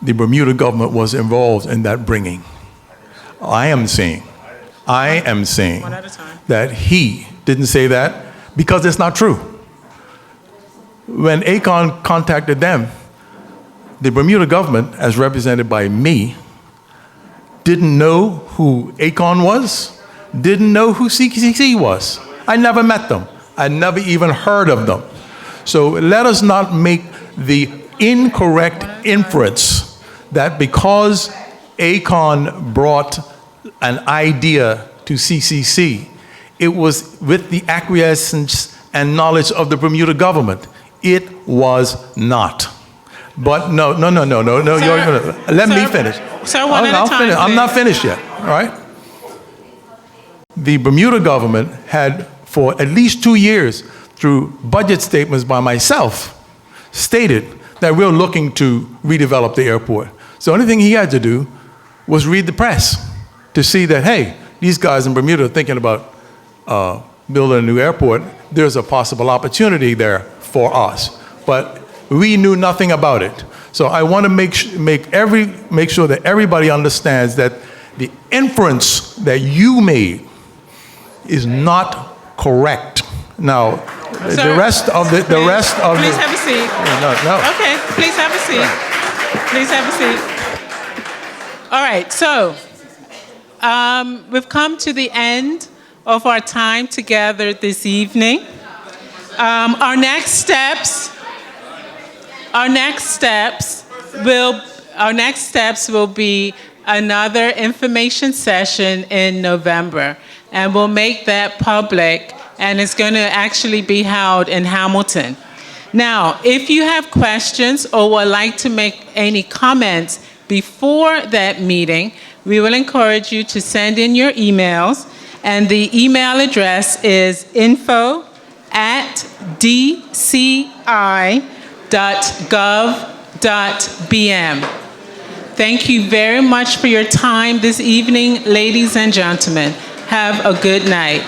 the Bermuda government was involved in that bringing. I am saying One at a time. that he didn't say that because it's not true. When ACON contacted them, the Bermuda government, as represented by me, didn't know who ACON was, didn't know who CCC was. I never met them. I never even heard of them. So let us not make the incorrect inference that because ACON brought an idea to CCC, it was with the acquiescence and knowledge of the Bermuda government. It was not. But no. Let me finish. Sir, one at a time, I'm not please. finished yet, all right? The Bermuda government had, for at least 2 years, through budget statements by myself, stated that we're looking to redevelop the airport. So the only thing he had to do was read the press to see that, hey, these guys in Bermuda are thinking about building a new airport. There's a possible opportunity there for us. But we knew nothing about it. So I want to make sure that everybody understands that the inference that you made is not correct. Now, Sir, the rest of please have a seat. No. Okay, please have a seat. Please have a seat. All right, so we've come to the end of our time together this evening. Our next steps will be another information session in November, and we'll make that public, and it's going to actually be held in Hamilton. Now, if you have questions or would like to make any comments before that meeting, we will encourage you to send in your emails, and the email address is info@dci.gov.bm. Thank you very much for your time this evening, ladies and gentlemen. Have a good night.